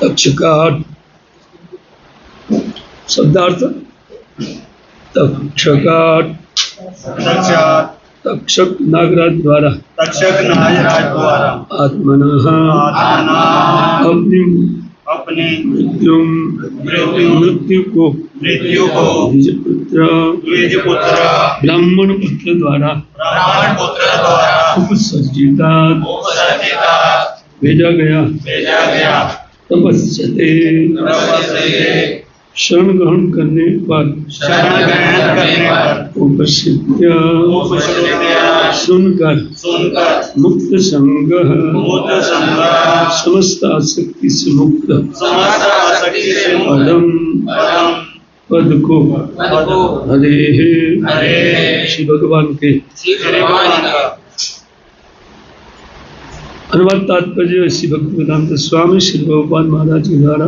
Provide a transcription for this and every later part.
तक्षकाट शब्दार्थ तक्षकाट तक्षक नागराज द्वारा आत्मनः अपनी मृत्यु को द्विजपुत्र ब्राह्मण पुत्र द्वारा उपसर्जिता भेजा गया तपस्यते शरण ग्रहण करने पर उपस्थित्य सुनकर मुक्त संग समस्त आसक्ति से मुक्त पदम पद को हरे श्री भगवान के अनुवाद तात्पर्य श्री भक्तिवेदांत स्वामी श्री भगवान महाराज के द्वारा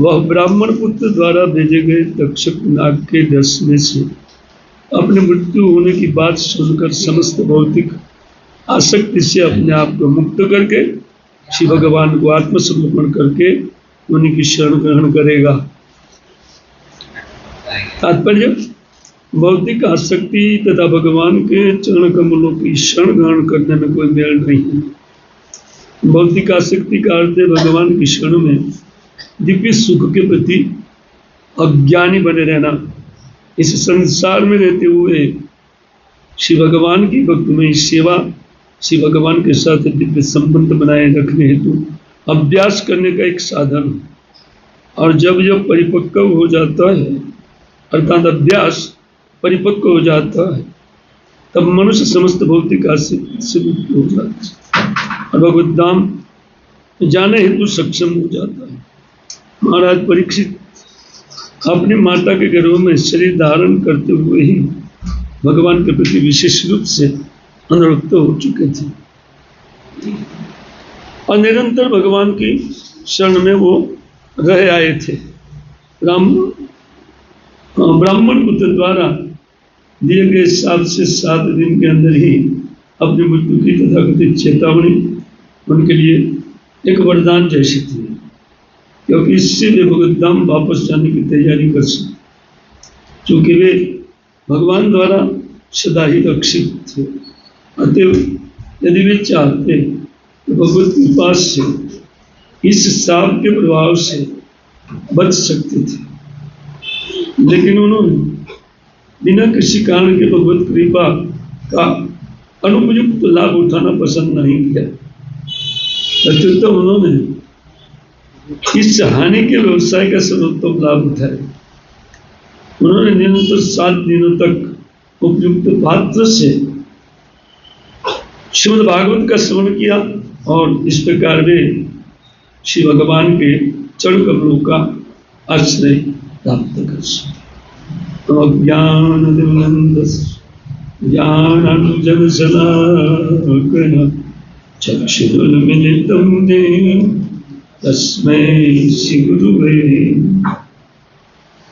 वह ब्राह्मण पुत्र द्वारा भेजे गए तक्षक नाग के दस में से अपने मृत्यु होने की बात सुनकर समस्त भौतिक आसक्ति से अपने आप को मुक्त करके श्री भगवान को आत्मसमर्पण करके उन्हीं की शरण ग्रहण करेगा। तात्पर्य भौतिक आसक्ति तथा भगवान के चरण कमलों की शरण ग्रहण करने में कोई मेल नहीं है। भौतिक आसक्ति का अर्थ है भगवान की शरण में दिव्य सुख के प्रति अज्ञानी बने रहना। इस संसार में रहते हुए श्री भगवान की भक्तिमयी सेवा, श्री भगवान के साथ दिव्य संबंध बनाए रखने हेतु अभ्यास करने का एक साधन। और जब जब परिपक्व हो जाता है अर्थात अभ्यास परिपक्व हो जाता है तब मनुष्य समस्त भौतिक आसक्ति से मुक्त हो जाता है और भगवत धाम जाने हेतु सक्षम हो जाता है। महाराज परीक्षित अपनी माता के गर्भ में शरीर धारण करते हुए ही भगवान के प्रति विशेष रूप से अनुरक्त हो चुके थे और निरंतर भगवान की शरण में वो रह आए थे। ब्राह्मण पुत्र द्वारा दिए गए 7 से 7 दिन के अंदर ही अपनी मृत्यु की तथाकथित चेतावनी उनके लिए एक वरदान जैसी थी, क्योंकि इससे वे भगवत धाम वापस जाने की तैयारी कर सके। चूंकि वे भगवान द्वारा सदा ही रक्षित थे, अतः यदि वे चाहते तो भगवत कृपा से इस शाप के प्रभाव से बच सकते थे, लेकिन उन्होंने बिना किसी कारण के भगवत कृपा का अनुपयुक्त लाभ उठाना पसंद नहीं किया। अतः उन्होंने इस हानि के व्यवसाय का सर्वोत्तम लाभ उठाया। उन्होंने निरंतर 7 दिनों तक उपयुक्त पात्र से श्रीमद् भागवत का श्रवण किया और इस प्रकार वे श्री भगवान के चरण कमलों का आश्रय प्राप्त कर सके। ज्ञानानुजनशलाकया चक्षुरुन्मिलितं येन तस्मै श्री गुरुवे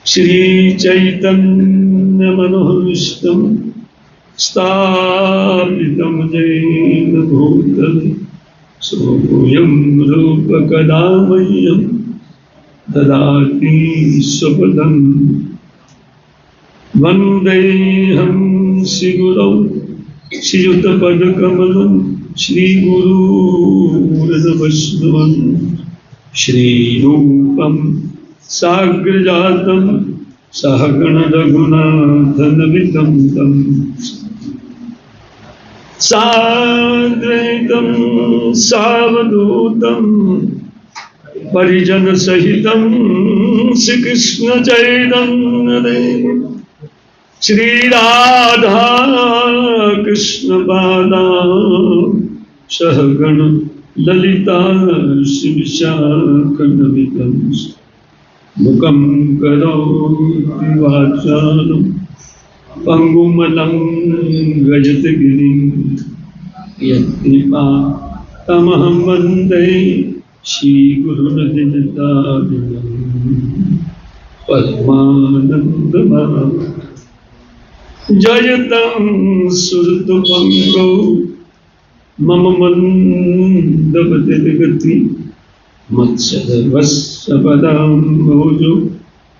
श्रीचैतन्यमनोभीष्टं स्थापितं येन भूतले सोऽयं रूपकदा मह्यं ददाति स्वपदं। वन्देऽहं श्रीगुरौ श्रीयुतपदकमलं श्रीगुरूर्वैष्णवं श्रीरूपं साग्रजातं सहगण रघुनाथनवितं तं साद्वैतं सावधूतं परिजनसहितं श्रीकृष्ण चैतन्यदेवं श्रीराधा कृष्ण बालां सहगण ललिता श्रीविशाखनवितं मुखं करोति वाचालं पंगुमलं गजति गिरिं यत्कृपातमहं वन्दे श्रीगुरुर्दिनतारिणं पद्मानन्दमाधवं जयतं सुरतपङ्गौ मम मंदबदगति मत्सर्वस्वपदाम्भोजो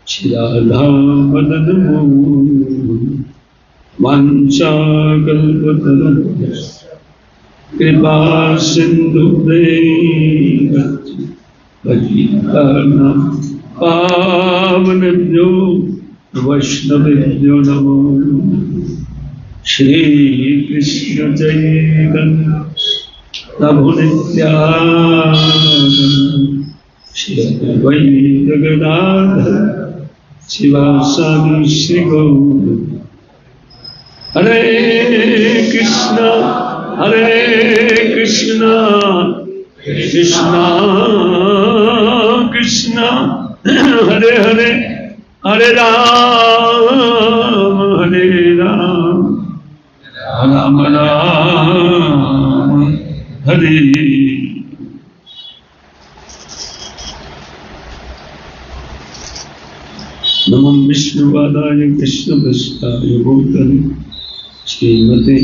शिलाधामदनमोहन वाञ्छाकल्पतरुभ्यश्च कृपा सिन्धुभ्यैव पतितानां पावनेभ्यो वैष्णवेभ्यो नमो। श्री कृष्ण चैतन्य प्रभु नित्यानंद श्री अद्वैत गदाधर शिवासादि श्री गौर। हरे कृष्णा कृष्णा कृष्णा हरे हरे, हरे राम राम राम हरे। नमो विष्णुपादाय कृष्णप्रेष्ठाय भूतले श्रीमते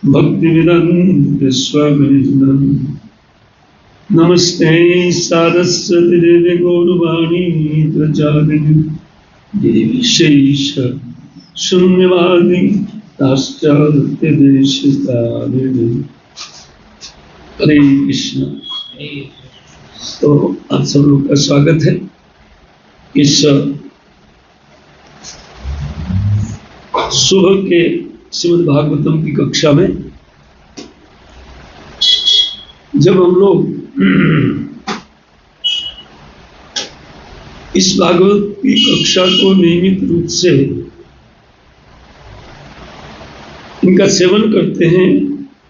भक्तिवेदांत स्वामिने नमस्ते सारस्वती देवी गौरवाणी प्रचारिणी देवी शेष शून्यवादी पाश्चात्य देशकारिणी। हरे कृष्ण। तो आप सब लोग का स्वागत है इस सुबह के श्रीमद् भागवतम की कक्षा में। जब हम लोग इस भागवत की कक्षा को नियमित रूप से इनका सेवन करते हैं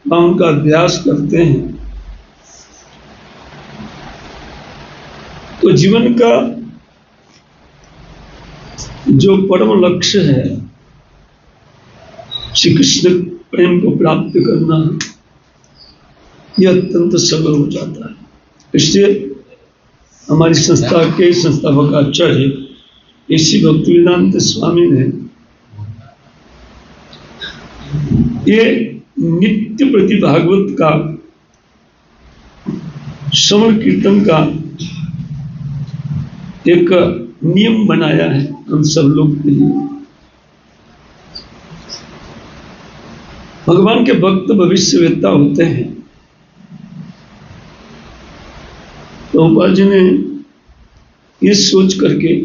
व उनका अभ्यास करते हैं तो जीवन का जो परम लक्ष्य है श्री कृष्ण प्रेम को प्राप्त करना, यह अत्यंत सरल हो जाता है। इसलिए हमारी संस्था के संस्थापक आचार्य श्री भक्तिवेदांत स्वामी ने ये नित्य प्रति भागवत का श्रवण कीर्तन का एक नियम बनाया है हम सब लोग के लिए। भगवान के भक्त भविष्यवेत्ता होते हैं। प्रभुपाद जी ने ये सोच करके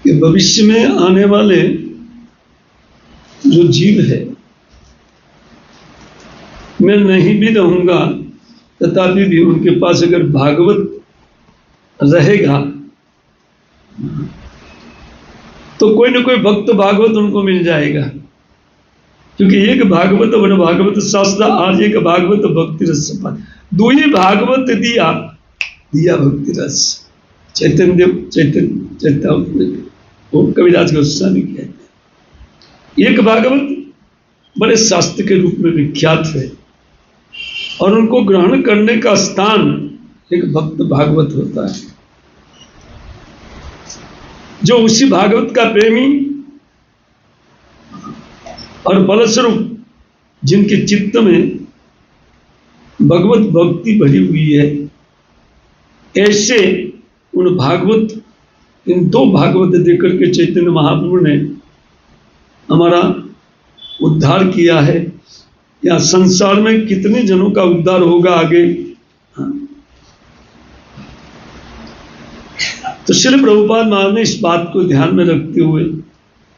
कि भविष्य में आने वाले जो जीव है, मैं नहीं भी रहूंगा तथापि भी उनके पास अगर भागवत रहेगा तो कोई ना कोई भक्त भागवत उनको मिल जाएगा। क्योंकि एक भागवत वन भागवत शास्त्र आज एक भागवत भक्ति रस पान, दो ही भागवत दिया भक्ति रस। चैतन्य देव चैतन्य कविराज गोस्वामी कहते हैं एक भागवत बड़े शास्त्र के रूप में विख्यात है और उनको ग्रहण करने का स्थान एक भक्त भागवत होता है। जो उसी भागवत का प्रेमी और बलस्वरूप जिनके चित्त में भगवत भक्ति भरी हुई है, ऐसे उन भागवत इन दो भागवत देकर के चैतन्य महाप्रभु ने हमारा उद्धार किया है। या संसार में कितने जनों का उद्धार होगा आगे। तो श्री प्रभुपाद महाराज ने इस बात को ध्यान में रखते हुए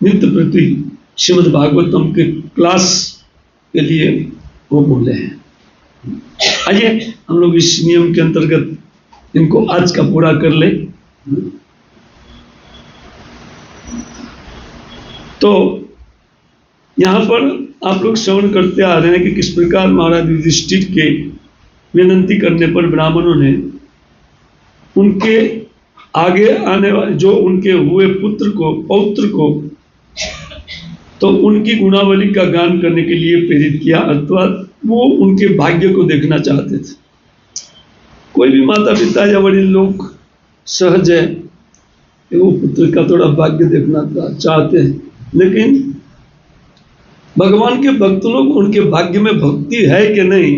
नित्य प्रति श्रीमद् भागवतम के क्लास के लिए वो बोले हैं। आइए हम लोग इस नियम के अंतर्गत इनको आज का पूरा कर ले। तो यहाँ पर आप लोग श्रवण करते आ रहे हैं कि किस प्रकार महाराज युधिष्ठिर के विनंती करने पर ब्राह्मणों ने उनके आगे आने वाले जो उनके हुए पौत्र को तो उनकी गुणावली का गान करने के लिए प्रेरित किया, अर्थात वो उनके भाग्य को देखना चाहते थे। कोई भी माता पिता या बड़े लोग सहज है कि वो पुत्र का थोड़ा भाग्य देखना चाहते हैं, लेकिन भगवान के भक्त लोग उनके भाग्य में भक्ति है कि नहीं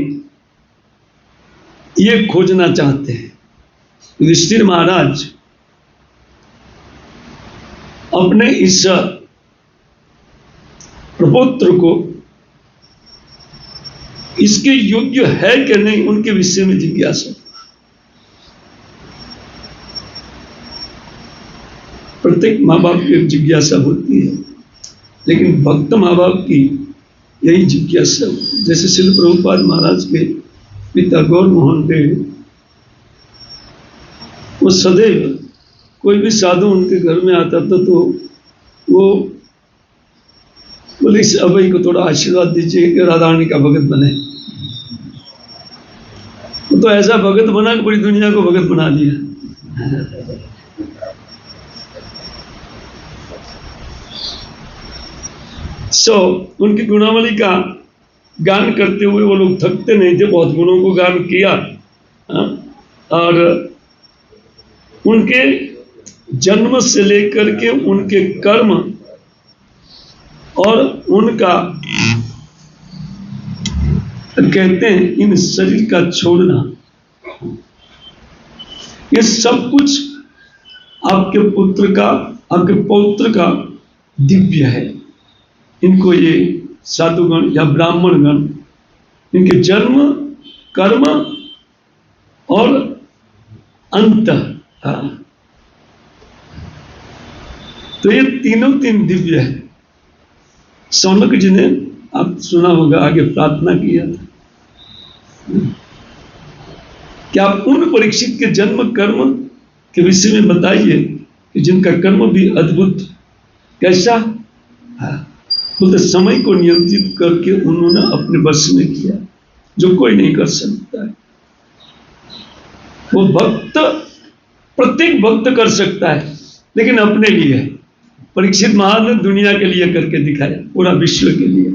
ये खोजना चाहते हैं। युधिष्ठिर महाराज अपने इस प्रपुत्र को इसके योग्य है कि नहीं उनके विषय में जिज्ञासा। प्रत्येक माँ बाप की एक जिज्ञासा होती है, लेकिन भक्त माँ बाप की यही जिज्ञासा होती है। जैसे श्रील प्रभुपाद महाराज के पिता गौर मोहन देव, वो सदैव कोई भी साधु उनके घर में आता था तो वो बोले इस अभय को थोड़ा आशीर्वाद दीजिए कि राधा रानी का भगत बने। वो तो ऐसा भगत बना कि पूरी दुनिया को भगत बना दिया। उनकी गुणावली का गान करते हुए वो लोग थकते नहीं थे, बहुत गुणों को गान किया। और उनके जन्म से लेकर के उनके कर्म और उनका कहते हैं इन शरीर का छोड़ना, ये सब कुछ आपके पुत्र का, आपके पौत्र का दिव्य है। इनको ये साधुगण या ब्राह्मण गण, इनके जन्म, कर्म और अंत, तो ये तीनों तीन दिव्य है। सौनक जी ने, आप सुना होगा, आगे प्रार्थना किया था कि आप उन परीक्षित के जन्म कर्म के विषय में बताइए कि जिनका कर्म भी अद्भुत, कैसा, बोलते समय को नियंत्रित करके उन्होंने अपने वश में किया, जो कोई नहीं कर सकता है। वो भक्त, प्रत्येक भक्त कर सकता है, लेकिन अपने लिए। परीक्षित महाराज ने दुनिया के लिए करके दिखाया, पूरा विश्व के लिए।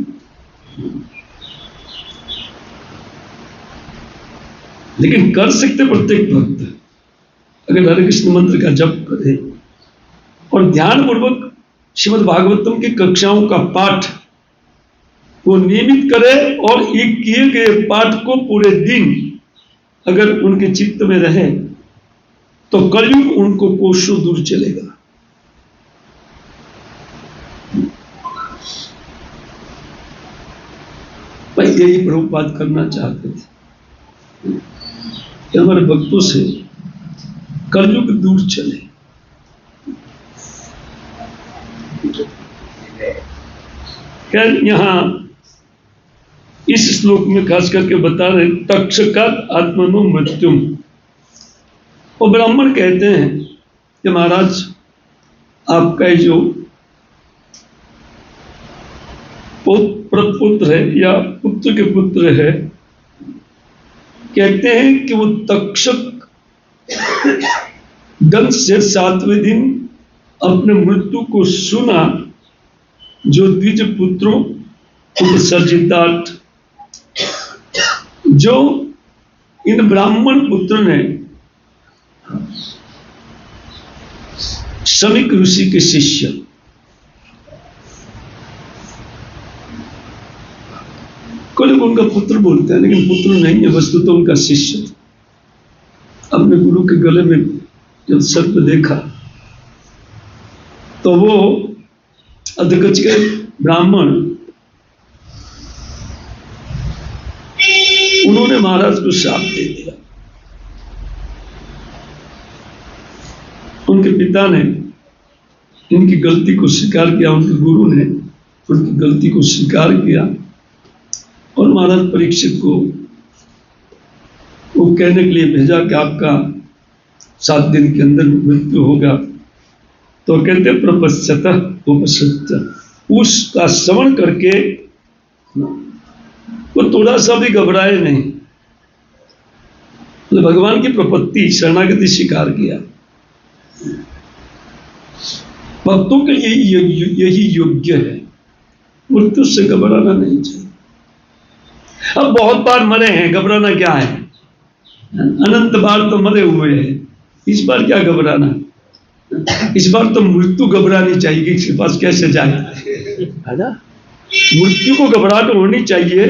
लेकिन कर सकते प्रत्येक भक्त, अगर हरे कृष्ण मंत्र का जप करे और ध्यान पूर्वक श्रीमद् भागवतम की कक्षाओं का पाठ वो नियमित करे और एक किए गए पाठ को पूरे दिन अगर उनके चित्त में रहे तो कलयुग उनको कोसों दूर चलेगा। भाई यही प्रभुपाद करना चाहते थे कि हमारे भक्तों से कलयुग दूर चले। खैर यहां इस श्लोक में खास करके बता रहे तक्षकात आत्मनो मृत्युम। वो ब्राह्मण कहते हैं कि महाराज आपका जो प्रपुत्र है या पुत्र के पुत्र है, कहते हैं कि वो तक्षक गण से 7वें दिन अपने मृत्यु को सुना, जो द्विज पुत्रों उपसर्जितार्थ, जो इन ब्राह्मण पुत्र ने शमिक ऋषि के शिष्य, कोई लोग उनका पुत्र बोलते हैं, लेकिन पुत्र नहीं है, वस्तु तो उनका शिष्य। अपने गुरु के गले में जब सर्प देखा तो वो अधकच के ब्राह्मण, उन्होंने महाराज को श्राप दे दिया। उनके पिता ने इनकी गलती को स्वीकार किया, उनके गुरु ने उनकी गलती को स्वीकार किया और महाराज परीक्षित को वो कहने के लिए भेजा कि आपका 7 दिन के अंदर मृत्यु होगा। तो कहते प्रपश्यत उपसत्य, उसका श्रवण करके वो थोड़ा सा भी घबराए नहीं, तो भगवान की प्रपत्ति शरणागति स्वीकार किया। भक्तों के लिए यही योग्य है, मृत्यु से घबराना नहीं चाहिए। अब बहुत बार मरे हैं, घबराना क्या है, अनंत बार तो मरे हुए हैं, इस बार क्या घबराना। इस बार तो मृत्यु घबरानी चाहिए कि इसके पास कैसे जाए, है ना। मृत्यु को घबराहट होनी चाहिए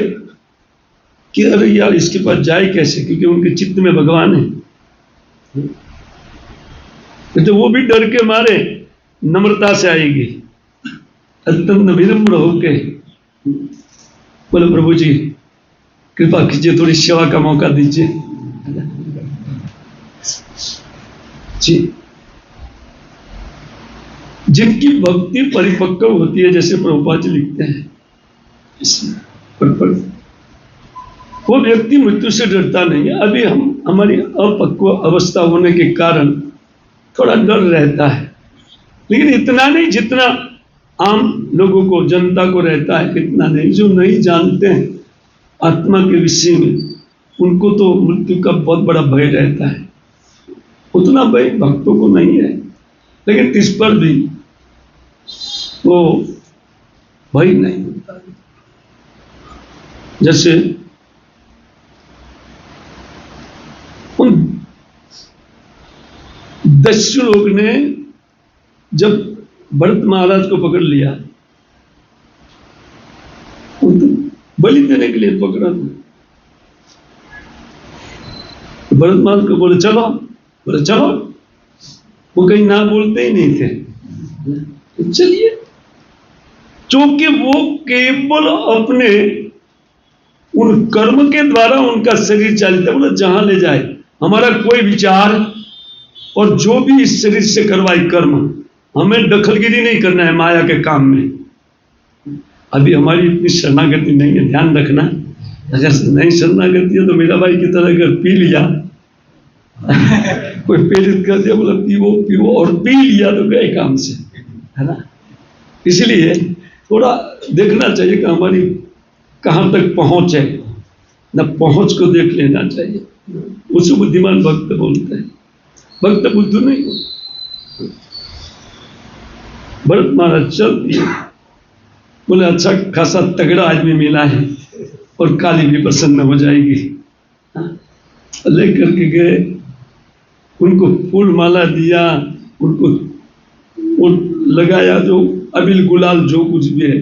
कि अरे यार इसके पास जाए कैसे, क्योंकि उनके चित्त में भगवान है। तो वो भी डर के मारे नम्रता से आएगी, अत्यंत विनम्र होके बोले प्रभु जी कृपा कीजिए, थोड़ी सेवा का मौका दीजिए जी। जिनकी भक्ति परिपक्व होती है, जैसे प्रभुपाद जी लिखते हैं इसमें पर वो व्यक्ति मृत्यु से डरता नहीं है। अभी हमारी अपक्व अवस्था होने के कारण थोड़ा डर रहता है, लेकिन इतना नहीं जितना आम लोगों को, जनता को रहता है, इतना नहीं। जो नहीं जानते हैं आत्मा के विषय में, उनको तो मृत्यु का बहुत बड़ा भय रहता है। उतना भय भक्तों को नहीं है, लेकिन इस पर भी वो भय नहीं होता। जैसे उन दस्यु लोग ने जब भरत महाराज को पकड़ लिया, तो बलि देने के लिए पकड़ा था। भरत महाराज को बोले चलो, बोले चलो। वो कहीं ना बोलते ही नहीं थे, तो चलिए। क्योंकि वो केवल अपने उन कर्म के द्वारा उनका शरीर चालित है। बोले जहां ले जाए, हमारा कोई विचार और जो भी इस शरीर से करवाए कर्म, हमें दखलगिरी नहीं करना है माया के काम में। अभी हमारी इतनी शरणागति नहीं है, ध्यान रखना। अगर नहीं शरणागति है तो मेरा भाई की तरह अगर पी लिया कोई प्रेरित कर दिया, बोला पीवो पीवो, और पी लिया तो गए काम से, है ना। इसलिए थोड़ा देखना चाहिए कि हमारी कहाँ तक पहुंच है, न पहुंच को देख लेना चाहिए। उसे बुद्धिमान भक्त बोलते हैं, भक्त बुद्धू नहीं बोलते। भरत महाराज चल दिए, बोले अच्छा खासा तगड़ा आदमी मिला है और काली भी प्रसन्न हो जाएगी। लेकर के गए, उनको फूल माला दिया, उनको लगाया, जो अबिल गुलाल जो कुछ भी है।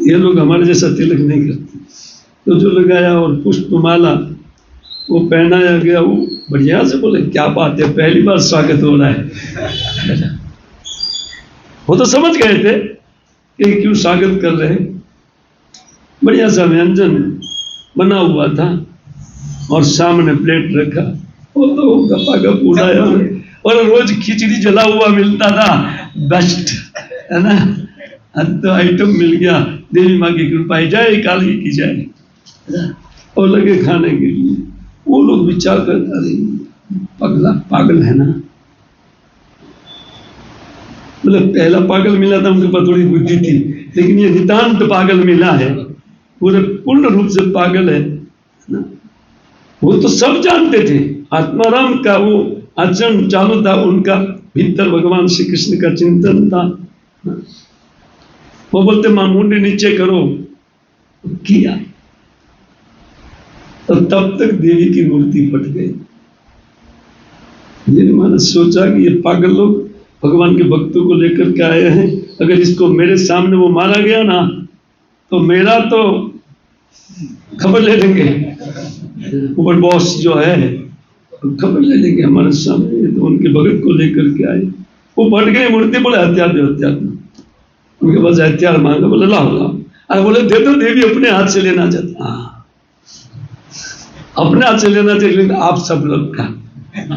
ये लोग हमारे जैसा तिलक नहीं करते, तो जो लगाया और पुष्प माला वो पहनाया गया। वो बढ़िया से बोले क्या बात है, पहली बार स्वागत हो रहा है। वो तो समझ गए थे कि क्यों स्वागत कर रहे हैं। बढ़िया सा व्यंजन बना हुआ था और सामने प्लेट रखा, वो तो गप्पा गप उड़ाया। और रोज खिचड़ी जला हुआ मिलता था, बेस्ट, है ना। तो आइटम मिल गया, देवी माँ की कृपा है, जय काली की जय, और लगे खाने के लिए। वो लोग विचार करते अरे पगला पागल है ना। मतलब पहला पागल मिला था उनके पास थोड़ी बुद्धि थी, लेकिन ये नितांत पागल मिला है, पूरे पूर्ण रूप से पागल है ना। वो तो सब जानते थे, आत्माराम का वो आचरण चालू था, उनका भीतर भगवान श्री कृष्ण का चिंतन था। वो बोलते मां मुंडी नीचे करो, किया, तो तब तक देवी की मूर्ति फट गई। मैंने सोचा कि ये पागल लोग भगवान के भक्तों को लेकर के आए हैं, अगर इसको मेरे सामने वो मारा गया ना तो मेरा तो खबर ले लेंगे, ऊपर बॉस जो है खबर ले लेंगे हमारे सामने। तो उनके भगत को लेकर के आए, वो फट गई मूर्ति। बोले हथियार दो, हथियार दो। उनके पास हथियार मांगा, बोले लाओ लाओ। अरे बोले दे दो, देवी अपने हाथ से लेना चाहता। अपने हाथ से लेना चाहिए, लेकिन आप सब लोग का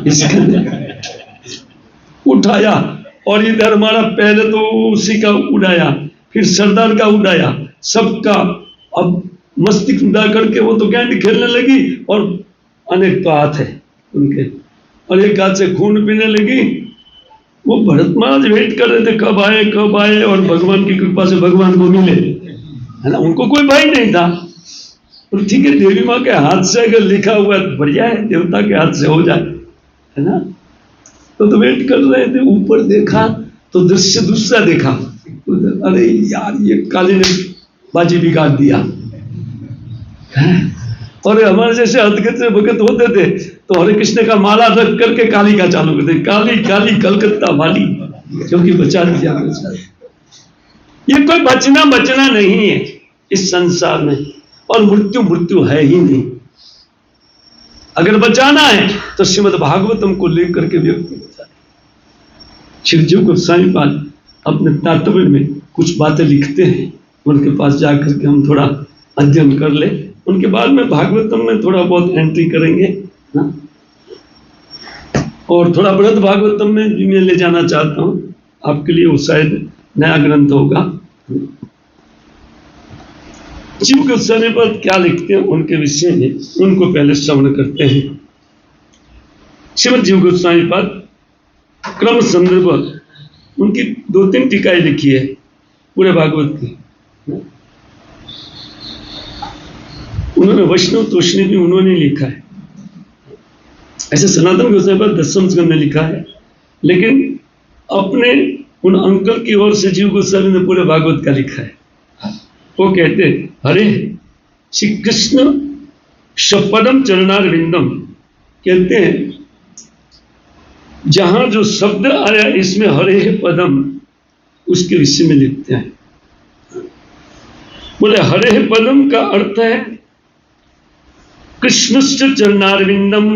इसका उठाया और इधर हमारा पहले तो उसी का उड़ाया, फिर सरदार का उड़ाया, सबका। अब मस्तिष्क उड़ा करके वो तो कैंडी खेलने लगी, और अनेक तो हाथ है उनके, और एक हाथ से खून पीने लगी। वो भरत महाराज वेट कर रहे थे कब आए कब आए, और भगवान की कृपा से भगवान को मिले, है ना। उनको कोई भय नहीं था। तो ठीक है, देवी माँ के हाथ से अगर लिखा हुआ है तो बढ़िया है, देवता के हाथ से हो जाए, है ना। तो वेट कर रहे थे। ऊपर देखा तो दृश्य दूसरा देखा। अरे यार ये काली ने बाजी बिगाड़ दिया। और हमारे जैसे हदगत से भगत होते थे तो हरे कृष्ण का माला रख करके काली का चालू करते, काली काली कलकत्ता वाली, क्योंकि बचा दिया। ये कोई बचना नहीं है इस संसार में, और मृत्यु है ही नहीं। अगर बचाना है तो श्रीमद् भागवतम को लेकर के व्यक्ति बचाए। शिवजी गोस्वामी पाद अपने तात्पर्य में कुछ बातें लिखते हैं, उनके पास जाकर के हम थोड़ा अध्ययन कर ले, उनके बाद में भागवतम में थोड़ा बहुत एंट्री करेंगे ना? और थोड़ा बृहद भागवतम में भी मैं ले जाना चाहता हूँ आपके लिए, वो शायद नया ग्रंथ होगा। शिव गोस्वामी पर क्या लिखते हैं उनके विषय में, उनको पहले श्रवण करते हैं। श्रीमद् जीव गोस्वामी पर क्रम संदर्भ उनकी 2-3 टीकाएं लिखी है पूरे भागवत की। उन्होंने वैष्णव तोषणी भी उन्होंने लिखा है। ऐसे सनातन गोस्वामी पर 10वें स्कंद में लिखा है, लेकिन अपने उन अंकल की ओर से जीव गोस्वामी ने पूरे भागवत का लिखा है। वो कहते हैं, हरे श्री कृष्ण शपदम चरणार विंदम, कहते हैं जहां जो शब्द आया इसमें हरे पदम, उसके विषय में लिखते हैं। बोले हरे पदम का अर्थ है कृष्णस्य चरणारविंदम,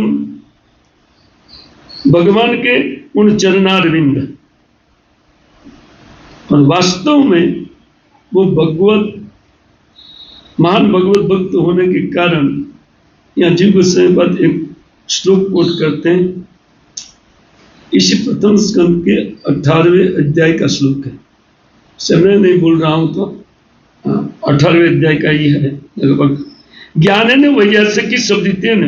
भगवान के उन चरणारविंद। और वास्तव में वो भगवत महान भगवत भक्त होने के कारण यहाँ जीव गोस्वामी पाद एक श्लोक कोट करते हैं। इसी प्रथम स्कंद के 18वें अध्याय का श्लोक है। समय नहीं बोल रहा हूं तो 18वें अध्याय का ही है लगभग। ज्ञान ने वैयासिकी शब्दिते ने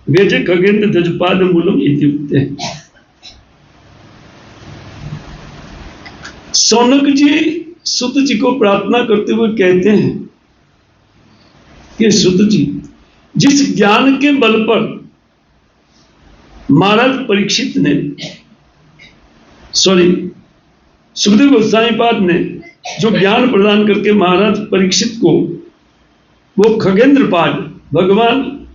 वेजे खगेन्द्र दजपाद मूलम इत्युक्त है। सौनक जी सुत जी को प्रार्थना करते हुए कहते हैं कि सुत जी, जिस ज्ञान के बल पर महाराज परीक्षित ने सुखदेव गोस्वामी पाद ने जो ज्ञान प्रदान करके महाराज परीक्षित को वो खगेंद्र पाद, भगवान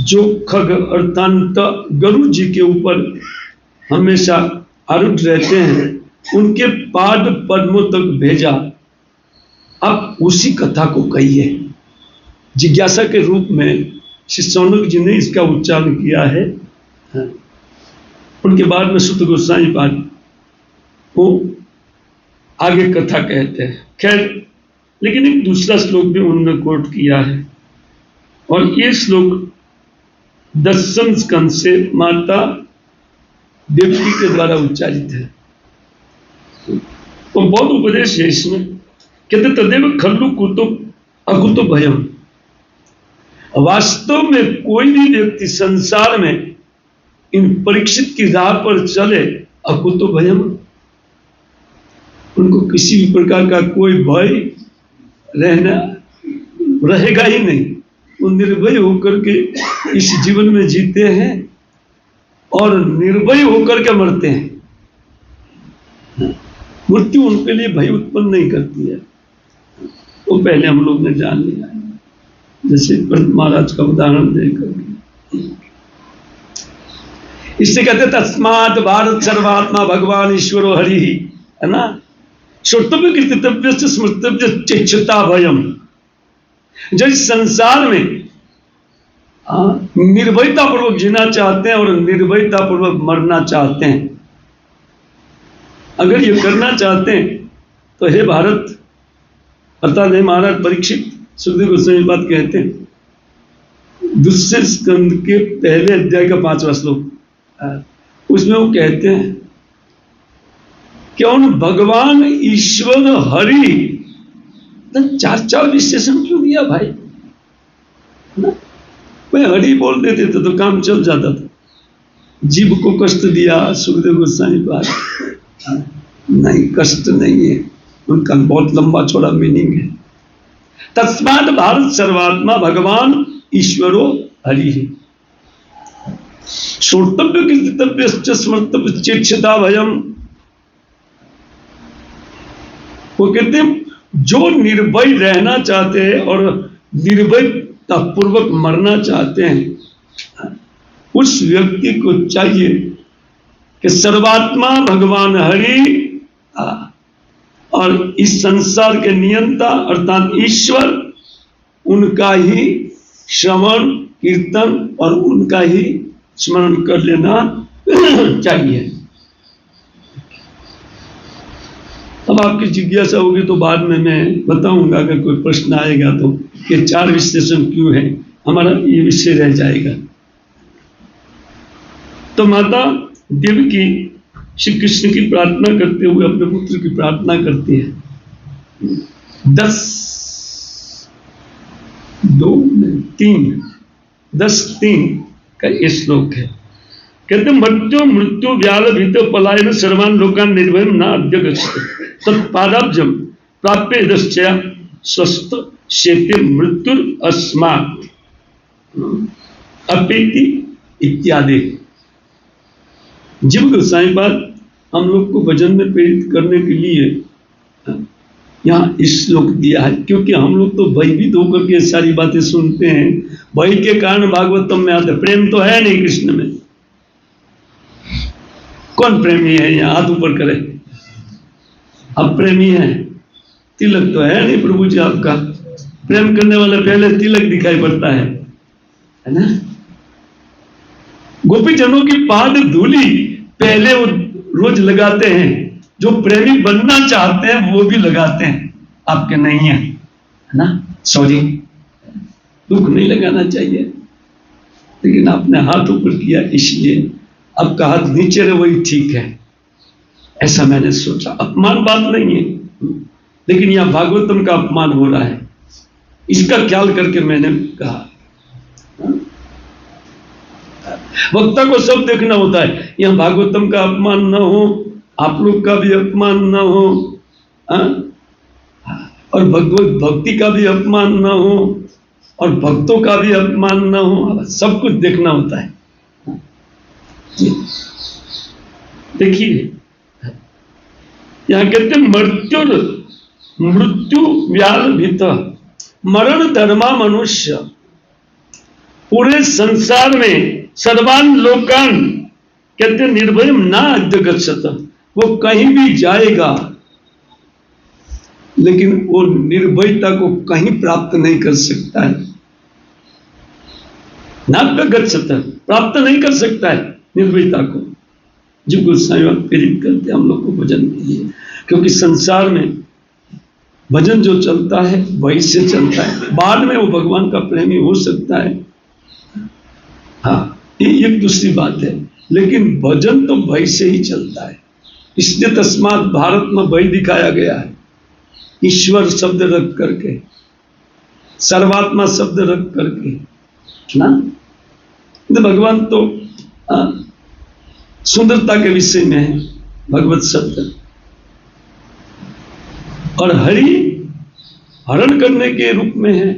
जो खग अर्थात गरुड़ जी के ऊपर हमेशा आरूढ़ रहते हैं, उनके पाद पद्मों तक भेजा। अब उसी कथा को कहिए, जिज्ञासा के रूप में श्री सौनक जी ने इसका उच्चारण किया है। उनके बाद में सुत गोस्वामी पाद वो आगे कथा कहते हैं। खैर, लेकिन एक दूसरा श्लोक भी उन्होंने कोट किया है, और ये श्लोक 10वें स्कंद से माता देवकी के द्वारा उच्चारित है। तो बहुत उपदेश है इसमें। कहते तदेव खल्लु कुतो अकुतो भयम। वास्तव में कोई भी व्यक्ति संसार में इन परीक्षित की राह पर चले, अकुतो भयम, उनको किसी भी प्रकार का कोई भय रहेगा ही नहीं। वो निर्भय होकर के इस जीवन में जीते हैं और निर्भय होकर के मरते हैं। मृत्यु उनके लिए भय उत्पन्न नहीं करती है, वो पहले हम लोग ने जान लिया है, जैसे पंत महाराज का उदाहरण देकर। इससे कहते तस्मात् भारत सर्वात्मा भगवान ईश्वरो हरि, है ना। श्रोतव्य कीर्तितव्य स्मृतव्य चेक्षता भयम। जो इस संसार में निर्भयता पूर्वक जीना चाहते हैं और निर्भयता पूर्वक मरना चाहते हैं, अगर ये करना चाहते हैं तो हे भारत, अर्थात हे महाराज परीक्षित, सुखदेव गोस्वामी पाद कहते हैं, दूसरे स्कंद के पहले अध्याय का 5वां श्लोक, उसमें वो कहते हैं क्यों भगवान ईश्वर हरि, 4 विशेषण क्यों दिया भाई? मैं हरि बोल देते थे तो काम चल जाता था। जीव को कष्ट दिया सुखदेव गोस्वामी पाद, नहीं, कष्ट नहीं है, उनका बहुत लंबा चौड़ा मीनिंग है। तस्मात् भारत सर्वात्मा भगवान ईश्वरो हरि है। श्रोतव्य कीर्तितव्य स्मर्तव्य चेक्षता भयम। वो कहते हैं जो निर्भय रहना चाहते हैं और निर्भयता पूर्वक मरना चाहते हैं, उस व्यक्ति को चाहिए कि सर्वात्मा भगवान हरि और इस संसार के नियंता अर्थात ईश्वर, उनका ही श्रवण कीर्तन और उनका ही स्मरण कर लेना चाहिए। अब आपकी जिज्ञासा होगी तो बाद में मैं बताऊंगा, अगर कोई प्रश्न आएगा तो, कि 4 विशेषण क्यों है, हमारा ये विषय रह जाएगा। तो माता देवकी श्री कृष्ण की प्रार्थना करते हुए अपने पुत्र की प्रार्थना करती है। 10:3 का ये श्लोक है। कहते मृत्यु व्याल भीत पलायन सर्वान लोकान निर्भयम न अध्यगच्छति तत्पादाब्जम प्राप्य यदश्चया स्वस्थ शेते मृत्युर अस्मात् अपेति इत्यादि। जीव गोसाई पाद हम लोग को भजन में प्रेरित करने के लिए यहाँ इस श्लोक दिया है, क्योंकि हम लोग तो भयभीत होकर के सारी बातें सुनते हैं। भय के कारण भागवतम में आते, प्रेम तो है नहीं कृष्ण में। कौन प्रेमी है यहाँ, हाथ ऊपर करे। अब प्रेमी है, तिलक तो है नहीं प्रभु जी आपका। प्रेम करने वाले पहले तिलक दिखाई पड़ता है ना। गोपी जनों की पाद धूली पहले वो रोज लगाते हैं, जो प्रेमी बनना चाहते हैं वो भी लगाते हैं, आपके नहीं है ना। सॉरी, दुख नहीं लगाना चाहिए, लेकिन आपने हाथ ऊपर किया इसलिए आपका हाथ नीचे रहे, वही ठीक है, ऐसा मैंने सोचा। अपमान बात नहीं है, लेकिन यह भागवतम का अपमान हो रहा है, इसका ख्याल करके मैंने कहा। वक्ता को सब देखना होता है, यहां भागवतम का अपमान ना हो, आप लोग का भी अपमान ना हो, और भगवत भक्ति का भी अपमान ना हो, और भक्तों का भी अपमान ना हो, सब कुछ देखना होता है। देखिए यहां कहते मृत्यु व्याल भीत, मरण धर्मा मनुष्य, पूरे संसार में सर्वान लोकान कहते निर्भय ना अध्यगच्छत, वो कहीं भी जाएगा लेकिन वो निर्भयता को कहीं प्राप्त नहीं कर सकता है। ना अध्यगच्छत, प्राप्त नहीं कर सकता है निर्भयता को। जो गोसाई प्रेरित करते हम लोग को भजन के लिए, क्योंकि संसार में भजन जो चलता है वही से चलता है। बाद में वो भगवान का प्रेमी हो सकता है, हाँ, ये एक दूसरी बात है, लेकिन भजन तो भय से ही चलता है। इसलिए तस्मात भारत में भय दिखाया गया है, ईश्वर शब्द रख करके, सर्वात्मा शब्द रख करके ना। भगवान तो सुंदरता के विषय में है भगवत शब्द, और हरि हरण करने के रूप में है।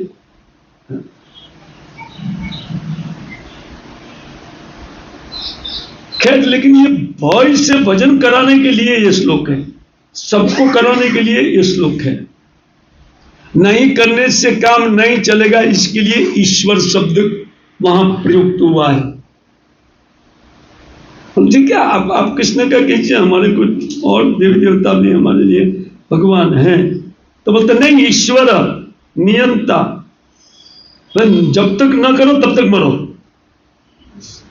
खैर, लेकिन ये भय से भजन कराने के लिए ये श्लोक है, सबको कराने के लिए ये श्लोक है। नहीं करने से काम नहीं चलेगा, इसके लिए ईश्वर शब्द वहां प्रयुक्त हुआ है। समझे क्या? आप कृष्ण का कीजिए, हमारे कुछ और देवी देवता भी हमारे लिए भगवान हैं, तो बोलते नहीं, ईश्वर नियंता, जब तक ना करो तब तक मरो,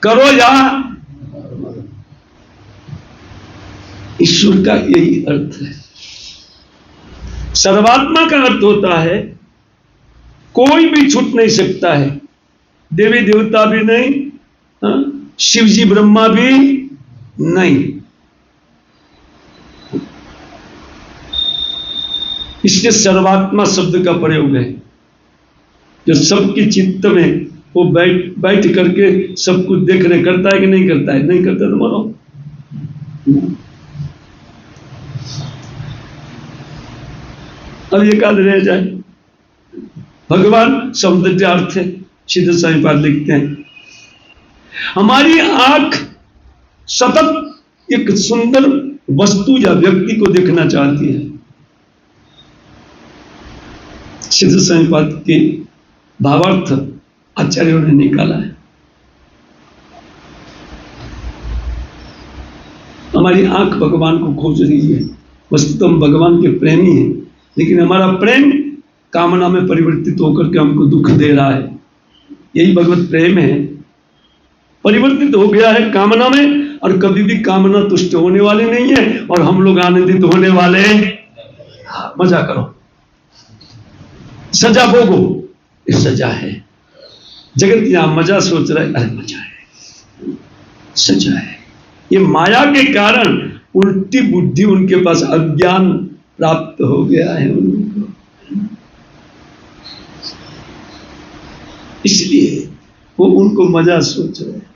करो या ईश्वर का यही अर्थ है। सर्वात्मा का अर्थ होता है कोई भी छूट नहीं सकता है, देवी देवता भी नहीं, शिव जी ब्रह्मा भी नहीं। इसलिए सर्वात्मा शब्द का प्रयोग है, जो सबकी चित्त में वो बैठ करके सब कुछ देख रहे, करता है कि नहीं करता है? नहीं करता तो मरो। अब ये काल रह जाए, भगवान शब्द का अर्थ है, सीधे साईं पाद लिखते हैं, हमारी आंख सतत एक सुंदर वस्तु या व्यक्ति को देखना चाहती है। सिद्ध साईं पाद के भावार्थ आचार्यों ने निकाला है। हमारी आंख भगवान को खोज रही है, वस्तु तो हम भगवान के प्रेमी हैं, लेकिन हमारा प्रेम कामना में परिवर्तित होकर के हमको दुख दे रहा है। यही भगवत प्रेम है, परिवर्तित हो गया है कामना में, और कभी भी कामना तुष्ट होने वाली नहीं है, और हम लोग आनंदित होने वाले हैं। मजा करो, सजा भोगो, ये सजा है। जगत यहां मजा सोच रहा है, अरे मजा है, सजा है। ये माया के कारण उल्टी बुद्धि उनके पास, अज्ञान प्राप्त हो गया है उनको, इसलिए वो उनको मजा सोच रहे हैं।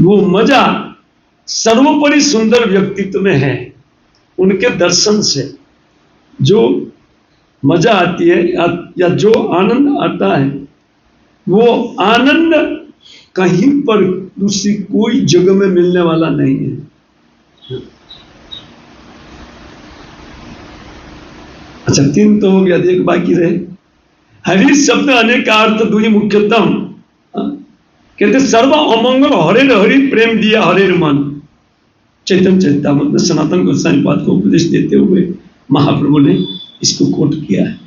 वो मजा सर्वोपरि सुंदर व्यक्तित्व में है। उनके दर्शन से जो मजा आती है या जो आनंद आता है, वो आनंद कहीं पर दूसरी कोई जगह में मिलने वाला नहीं है। अच्छा, 3 तो हो गया, एक बाकी रहे। हरि शब्द अनेक अर्थ दुई मुख्यतम, कहते सर्व अमंगल हरे हरि प्रेम दिया हरे मन। चैतन्य चरितामृत में सनातन गोस्वामी पाद को उपदेश देते हुए महाप्रभु ने इसको कोट किया है।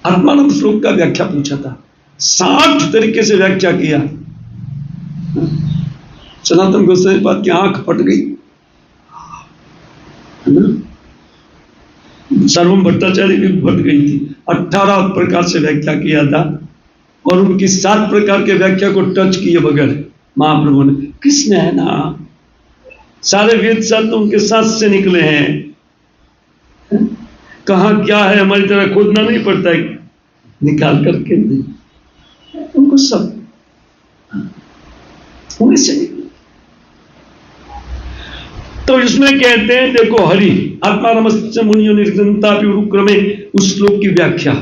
आत्मानंद श्लोक का व्याख्या पूछा था, 60 तरीके से व्याख्या किया। सनातन गोस्वामी पाद की आंख फट गई, सर्वम भट्टाचार्य की फट गई थी। 18 प्रकार से व्याख्या किया था, और उनकी 7 प्रकार के व्याख्या को टच किए बगैर महाप्रभु ने, कृष्ण है ना, सारे वेद शास्त्र उनके साथ से निकले हैं, कहां क्या है हमारी तरह खोदना नहीं पड़ता है, निकाल करके नहीं, उनको सब उन्हीं से निकले। तो इसमें कहते हैं, देखो हरि आत्मा नमस्ते मुनियो निर्गंता क्रमे, उस श्लोक की व्याख्या।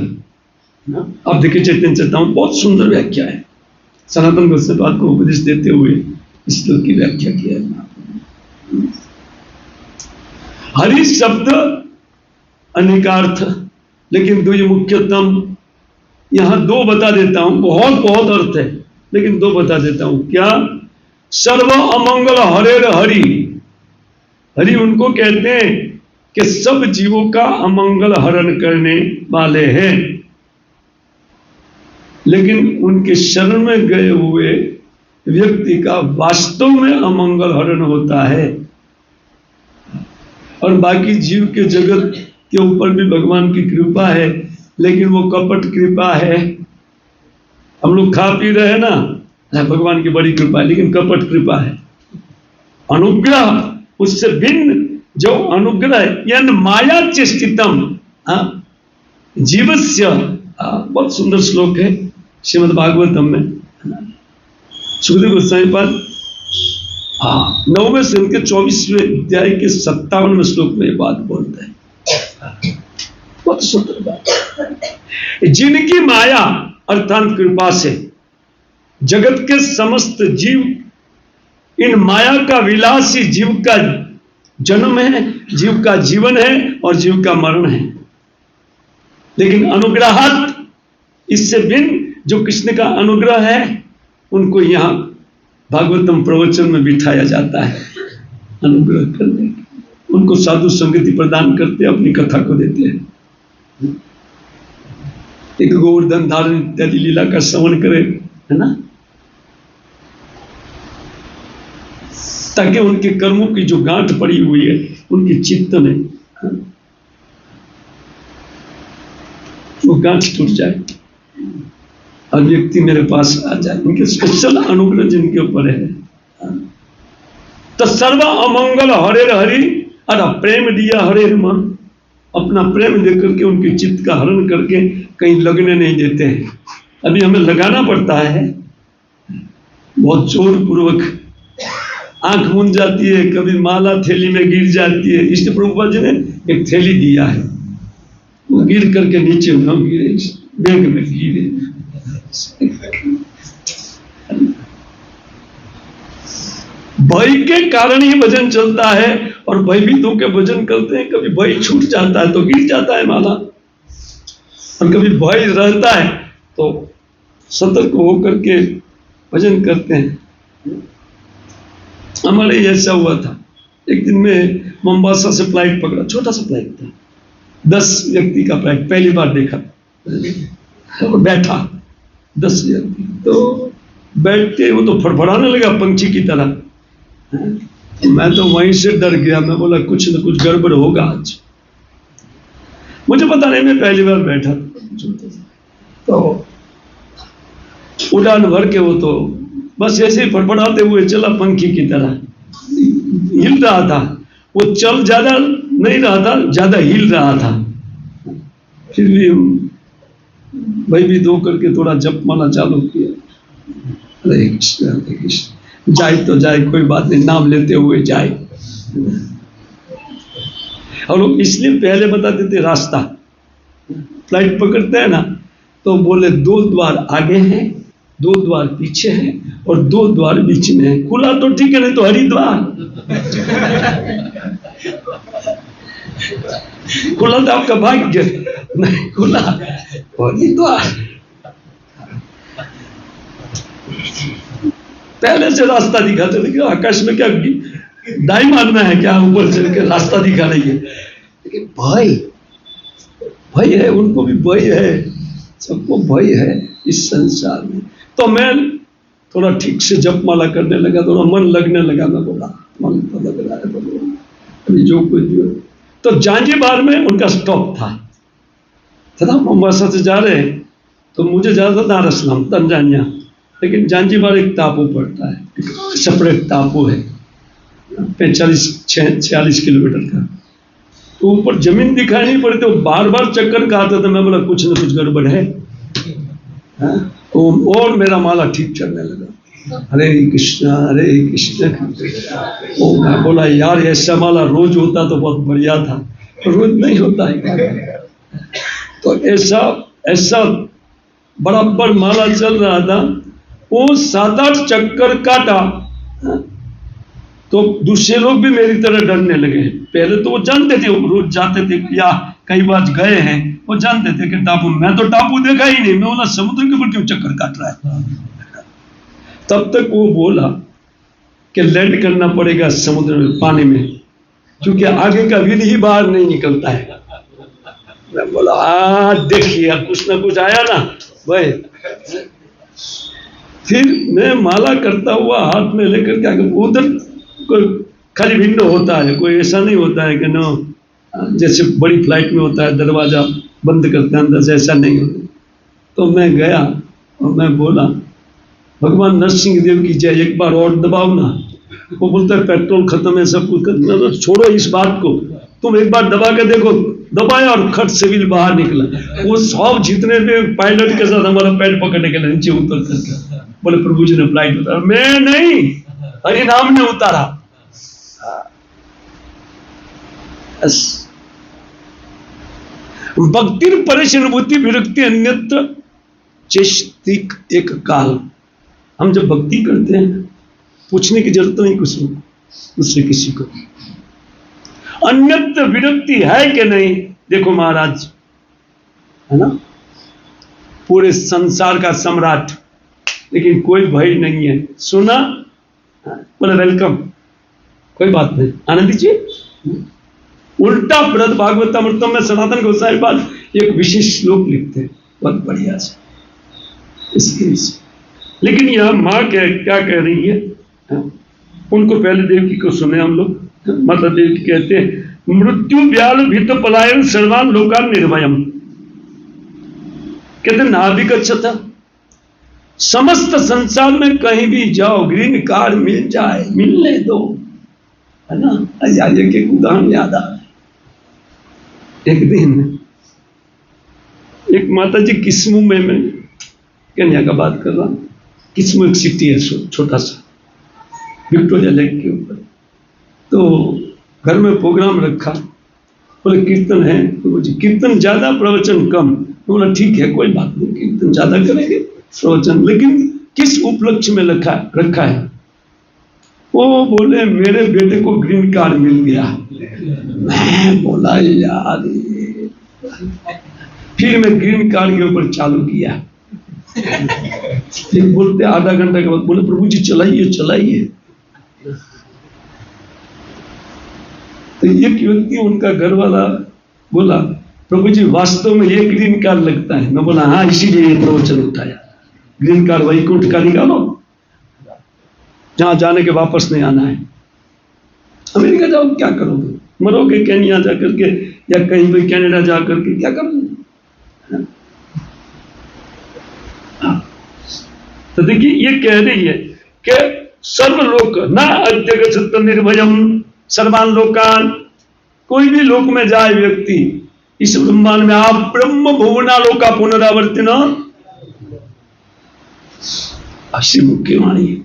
अब देखिए चैतन्य चरितामृत बहुत सुंदर व्याख्या है, सनातन गोस्वामी पाद को उपदेश देते हुए इस श्लोक की व्याख्या किया है। हरि शब्द अनेकार्थ, लेकिन दुई मुख्यतम, यहां 2 बता देता हूं, बहुत बहुत अर्थ है, लेकिन 2 बता देता हूं। क्या? सर्व अमंगल हरे हरि, हरि उनको कहते हैं कि सब जीवों का अमंगल हरण करने वाले हैं, लेकिन उनके शरण में गए हुए व्यक्ति का वास्तव में अमंगल हरण होता है। और बाकी जीव के जगत के ऊपर भी भगवान की कृपा है, लेकिन वो कपट कृपा है। हम लोग खा पी रहे हैं ना, भगवान की बड़ी कृपा है, लेकिन कपट कृपा है। अनुग्रह उससे भिन्न जो अनुग्रह है, यन माया चेष्टितम जीवस्य, बहुत सुंदर श्लोक है श्रीमद् भागवतम में, सुखदेव गोस्वामी पाद 9वें श्लोक के 24वें अध्याय के 57वें श्लोक में ये बात बोलते हैं। बहुत सुंदर बात। जिनकी माया अर्थात कृपा से जगत के समस्त जीव, इन माया का विलासी जीव का जन्म है, जीव का जीवन है और जीव का मरण है, लेकिन अनुग्रहात्, इससे भिन्न जो कृष्ण का अनुग्रह है, उनको यहां भागवतम प्रवचन में बिठाया जाता है अनुग्रह करने। उनको साधु संगति प्रदान करते, अपनी कथा को देते हैं। एक गोवर्धन धारण इत्यादि लीला का श्रवण करे, है ना, ताकि उनके कर्मों की जो गांठ पड़ी हुई है उनके चित्त में वो गांठ टूट जाए और व्यक्ति मेरे पास आ जाए। उनके स्पेशल अनुग्रह जिनके ऊपर है। तो सर्व अमंगल हरे हरि, और प्रेम दिया हरे मन, अपना प्रेम देकर के उनके चित्त का हरण करके कहीं लगने नहीं देते हैं। अभी हमें लगाना पड़ता है बहुत जोर पूर्वक, आंख मूंद जाती है, कभी माला थैली में गिर जाती है। इसलिए प्रभुपाद जी ने एक थैली दिया है, वो गिर करके नीचे न गिरे, बैग में गिरे। भय के कारण ही भजन चलता है, और भयभीतों के भजन करते हैं। कभी भय छूट जाता है तो गिर जाता है माला, और कभी भय रहता है तो सतर्क होकर के भजन करते हैं। हमारे ऐसा हुआ था, एक दिन में मोम्बासा से फ्लाइट पकड़ा, छोटा सा फ्लाइट था, 10 व्यक्ति का फ्लाइट, पहली बार देखा। तो बैठा 10 व्यक्ति, तो बैठ के वो तो फड़फड़ाने लगा पंछी की तरह। मैं तो वहीं से डर गया, मैं बोला कुछ न कुछ गड़बड़ होगा आज। मुझे पता नहीं, मैं पहली बार बैठा तो उड़ान भर के वो तो बस ऐसे ही फड़फड़ाते हुए चला, पंखी की तरह हिल रहा था। वो चल ज्यादा नहीं रहा था, ज्यादा हिल रहा था। फिर भी भयभीत होकर के थोड़ा जपमाला चालू किया, हरे कृष्ण जाए तो जाए, कोई बात नहीं, नाम लेते हुए जाए। और लोग इसलिए पहले बताते थे रास्ता, फ्लाइट पकड़ते हैं ना तो बोले 2 द्वार आगे हैं, 2 द्वार पीछे हैं और 2 द्वार बीच में है। खुला तो ठीक है, नहीं तो हरिद्वार। खुला तो आपका भाग्य, नहीं खुला हरिद्वार। पहले से रास्ता दिखाते, लेकिन आकाश में क्या दाई मारना है क्या, ऊपर चल के रास्ता दिखा रही है। लेकिन भय है, उनको भी भय है, सबको भय है इस संसार में। तो मैं थोड़ा ठीक से जपमाला करने लगा, थोड़ा मन लगने लगा। मैं बोला मन तो लग रहा है भगवान, अभी जो कुछ भी। तो जांजीबार में उनका स्टॉप था, मोम्बासा से जा रहे हैं, तो मुझे जाना था दार अस्सलाम तंजानिया, लेकिन जांजीबार एक टापू पड़ता है, सेपरेट टापू है, 45-46 किलोमीटर का। तो ऊपर जमीन दिखाई नहीं पड़ी, तो बार बार चक्कर खाता था। मैं बोला कुछ न कुछ गड़बड़ है। तो और मेरा माला ठीक चलने लगा, हरे कृष्णा हरे कृष्ण। ओ मैं बोला यार ऐसा माला रोज होता तो बहुत बढ़िया था, रोज नहीं होता है। तो ऐसा बराबर माला चल रहा था। वो 7-8 चक्कर काटा तो दूसरे लोग भी मेरी तरह डरने लगे। पहले तो वो जानते थे, वो रोज जाते थे या कई बार गए हैं, वो जानते थे कि टापू, मैं तो टापू देखा ही नहीं, मैं बोला समुद्र के ऊपर क्यों चक्कर काट रहा है। तब तक वो बोला कि लैंड करना पड़ेगा समुद्र में, पानी में, क्योंकि आगे का व्हील ही बाहर नहीं निकलता है। मैं बोला देखिए कुछ ना कुछ आया ना भाई। फिर मैं माला करता हुआ हाथ में लेकर के आगे, उधर कोई खाली विंडो होता है, कोई ऐसा नहीं होता है कि नो जैसे बड़ी फ्लाइट में होता है दरवाजा बंद करते हैं अंदर से, ऐसा नहीं होता। तो मैं गया और मैं बोला भगवान नरसिंह देव की जय, एक बार और दबाओ ना। वो बोलता है पेट्रोल खत्म है, सब कुछ खत्म है। छोड़ो इस बात को, तुम एक बार दबा के देखो। दबाया और खट से व्हील बाहर निकला। वो सब जितने भी पायलट के साथ हमारा पैर पकड़ने के लिए नीचे उतर करके बोले प्रभु जी ने फ्लाइट उतारा, मैं नहीं, हरि नाम ने उतारा। भक्ति परिशनुभूति विरक्ति अन्यत्र चेष्टिक एक काल। हम जब भक्ति करते हैं पूछने की जरूरत नहीं कुछ दूसरे किसी को, अन्यत्र विरक्ति है कि नहीं। देखो महाराज है ना, पूरे संसार का सम्राट, लेकिन कोई भय नहीं है। सुना बोले वेलकम, कोई बात नहीं, आनंद दीजिए। उल्टा बृहद भागवतामृतम में सनातन गोसाई पाद एक विशेष श्लोक लिखते हैं, बहुत बढ़िया से इसके। लेकिन यह माँ क्या कह रही है, उनको पहले देवकी को सुने हम लोग। माता देवकी कहते हैं मृत्यु व्याल भीत पलायन सर्वान लोकान निर्भयम। कहते नाभिगच्छता, समस्त संसार में कहीं भी जाओ ग्रीन कार्ड मिल जाए, मिलने दो, है ना। यार एक उदाहरण याद आ रहा है। एक दिन एक माता जी किस्मू में, मैं कन्या का बात कर रहा हूं, किस्मू एक सिटी है छोटा सा, विक्टोरिया लेक के ऊपर। तो घर में प्रोग्राम रखा, बोले कीर्तन है, तो मुझे कीर्तन ज्यादा प्रवचन कम। तो बोला ठीक है कोई बात नहीं, कीर्तन ज्यादा करेंगे प्रवचन, लेकिन किस उपलक्ष्य में रखा है। वो बोले मेरे बेटे को ग्रीन कार्ड मिल गया। मैं बोला यार, फिर मैं ग्रीन कार्ड के ऊपर चालू किया। फिर बोलते आधा घंटा के बाद बोले प्रभु जी चलाइए चलाइए। तो एक व्यक्ति, उनका घर वाला बोला, प्रभु जी वास्तव में ये ग्रीन कार्ड लगता है। मैं बोला हाँ, इसीलिए ये प्रवचन उठाया, ग्रीन कार्ड वैकुंठ का निकालो, जहां जाने के वापस नहीं आना है। अमेरिका जाओ क्या करोगे, मरोगे केन्या जा करके या कहीं भी कनाडा जा करके क्या करोगे। तो देखिए ये कह रही है कि सर्वलोक न अद्यगच्छत निर्भयम सर्वान लोकान, कोई भी लोक में जाए व्यक्ति इस ब्रह्मांड में, आप ब्रह्म भुवना लोका पुनरावर्तिन, ऐसी मुख्य वाणी है।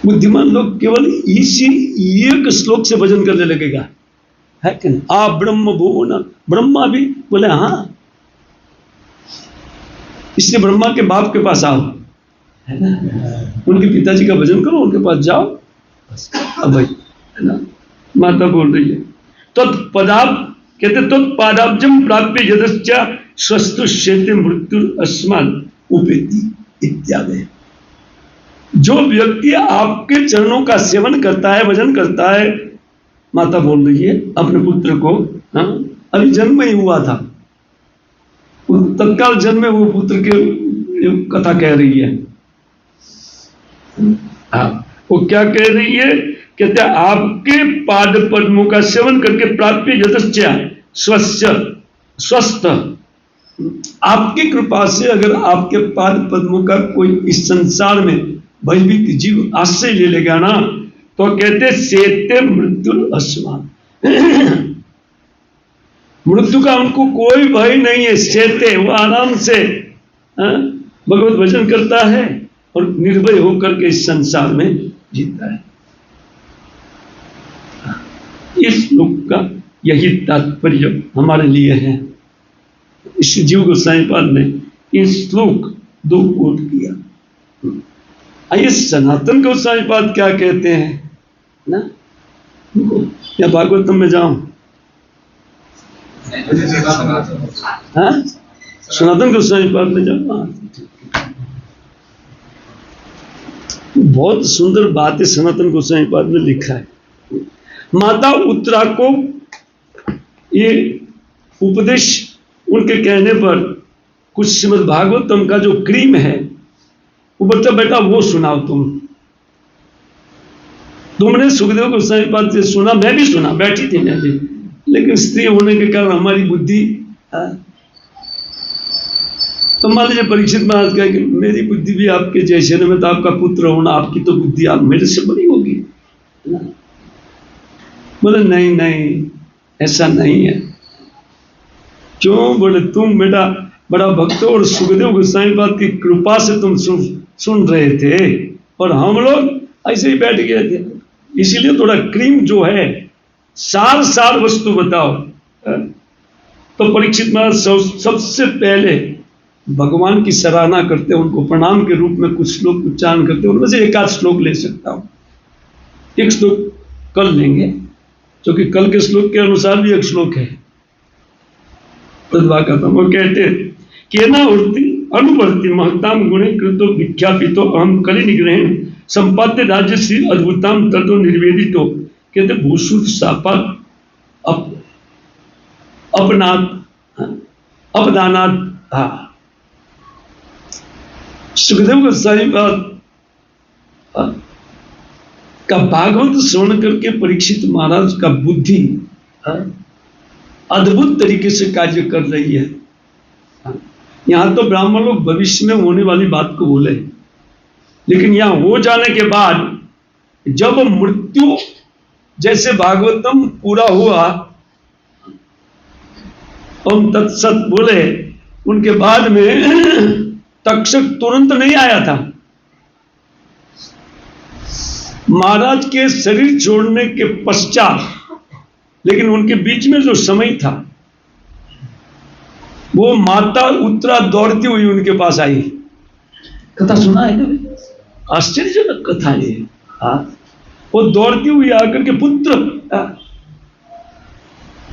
बुद्धिमान लोग केवल इसी एक श्लोक से भजन करने लगेगा, है कि नहीं। आप ब्रह्म भुवना, ब्रह्मा भी बोले हाँ, इसलिए ब्रह्मा के बाप के पास आओ, है ना, उनके पिताजी का भजन करो, उनके पास जाओ, अब भाई, है ना। माता बोल रही है तत्पदाब, कहते तत्पादाब्जम प्राप्य यदश्च स्वस्तुष्यते मृत्यु अस्मान् उपेति इत्यादि। जो व्यक्ति आपके चरणों का सेवन करता है, भजन करता है, माता बोल रही है अपने पुत्र को, हाँ, अभी जन्म ही हुआ था, तत्काल जन्म में वो पुत्र के कथा कह रही है। वो क्या कह रही है, कहते हैं आपके पाद पद्मों का सेवन करके प्राप्य यदश्च स्वस्थ, आपकी कृपा से अगर आपके पाद पद्मों का कोई इस संसार में भयभीत जीव आश्रय ले लेगा ना, तो कहते सेते मृत्यु अस्मान, मृत्यु का उनको कोई भय नहीं है। सेते, वो आराम से भगवत भजन करता है और निर्भय होकर के इस संसार में जीता है। इस श्लोक का यही तात्पर्य हमारे लिए है। इस जीव गोसाई पाद ने इस श्लोक 2 कोट किया। आइए सनातन गोसाई पाद क्या कहते हैं ना, या भागवतम में जाऊं, हाँ, सनातन गोसाई पाद में जाऊं। बहुत सुंदर बात है सनातन गोसाई पाद में लिखा है। माता उत्तरा को ये उपदेश उनके कहने पर कुछ श्रीमद् भागवतम का जो क्रीम है वो बच्चा बेटा वो सुनाओ तुमने सुखदेव गोस्वामी पाद से सुना, मैं भी सुना, बैठी थी मैं भी, लेकिन स्त्री होने के कारण हमारी बुद्धि, तो मान लीजिए परीक्षित महाराज कहे कि मेरी बुद्धि भी आपके जैसे न, मैं तो आपका पुत्र होना, आपकी तो बुद्धि आप मेरे से बड़ी होगी ना। बोले नहीं नहीं ऐसा नहीं है। क्यों? बोले तुम बेटा बड़ा भक्त हो और सुखदेव गोस्वामी पाद की कृपा से तुम सुन रहे थे और हम लोग ऐसे ही बैठ गए थे, इसीलिए थोड़ा क्रीम जो है सार वस्तु बताओ। तो परीक्षित महाराज सबसे पहले भगवान की सराहना करते हैं, उनको प्रणाम के रूप में कुछ श्लोक उच्चारण करते हैं। उनमें से एक आध श्लोक ले सकता हूं, एक श्लोक कल लेंगे, क्योंकि कल के श्लोक के अनुसार भी एक श्लोक है प्रतिभा का। वो कहते केना उर्ति अनुवर्ति महताम गुणे कृतो विख्यापितो अहम कलि निग्रहण संपाद्य राज्य श्री अद्भुताम तत्व निर्वेदितो, कहते भूषुर सापात अपदानात। हाँ, सुखदेव गोस्वामी पाद का भागवत श्रवण करके परीक्षित महाराज का बुद्धि अद्भुत तरीके से कार्य कर रही है। यहां तो ब्राह्मण लोग भविष्य में होने वाली बात को बोले, लेकिन यहां हो जाने के बाद जब मृत्यु जैसे भागवतम पूरा हुआ, ओम तत्सत बोले, उनके बाद में तक्षक तुरंत नहीं आया था। महाराज के शरीर छोड़ने के पश्चात, लेकिन उनके बीच में जो समय था, वो माता उत्तरा दौड़ती हुई उनके पास आई। कथा सुना है कभी? आश्चर्यजनक कथा है। हाँ, वो दौड़ती हुई आकर के पुत्र,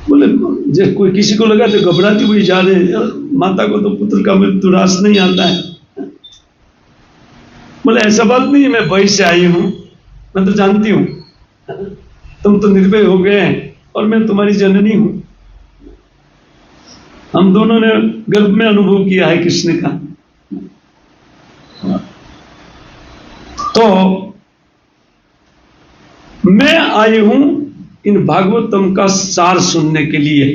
बोले जैसे कोई किसी को लगा तो घबराती हुई जा रहे, माता को तो पुत्र का मृत्यु रास नहीं आता है। बोले ऐसा बात नहीं है, मैं वहीं से आई हूं, मैं तो जानती हूं तुम तो निर्भय हो गए हैं और मैं तुम्हारी जननी हूं। हम दोनों ने गर्भ में अनुभव किया है कृष्ण का। तो मैं आई हूं इन भागवतम का सार सुनने के लिए।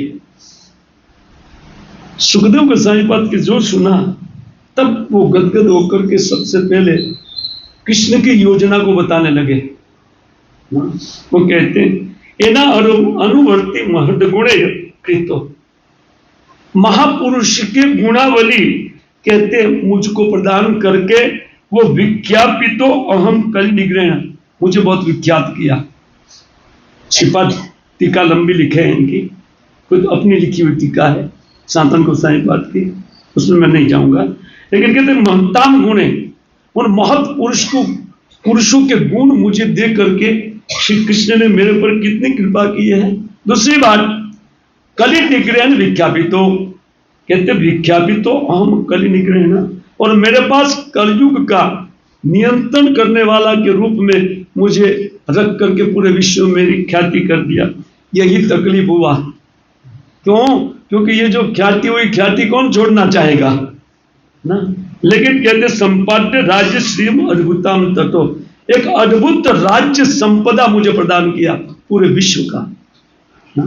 सुखदेव गोस्वामी पाद के जो सुना तब वो गदगद होकर के सबसे पहले कृष्ण की योजना को बताने लगे। वो कहते हैं एना अनुवर्ती महद गुणे कृतो, महापुरुष के गुणावली कहते मुझको प्रदान करके वो विख्यापितो अहम कल निग्रहण, मुझे बहुत विख्यात किया। श्रीपाद टीका लंबी लिखे हैं इनकी, खुद अपनी लिखी हुई टीका है सनातन गोस्वामी पाद की, उसमें मैं नहीं जाऊंगा। लेकिन कहते महताम गुणे, उन महत पुरुषों के गुण मुझे दे करके श्री कृष्ण ने मेरे पर कितनी कृपा की है। दूसरी बात कलि निग्रहण विख्यापितो, कहते विख्यापितो अहम कलि निग्रहण, और मेरे पास कलयुग का नियंत्रण करने वाला के रूप में मुझे रख करके पूरे विश्व में मेरी ख्याति कर दिया। यही तकलीफ हुआ। क्यों? क्योंकि ये जो ख्याति हुई, ख्याति कौन छोड़ना चाहेगा ना। लेकिन कहते संपाद्य राज्य श्रीम अद्भुतम ततो, एक अद्भुत राज्य संपदा मुझे प्रदान किया पूरे विश्व का ना।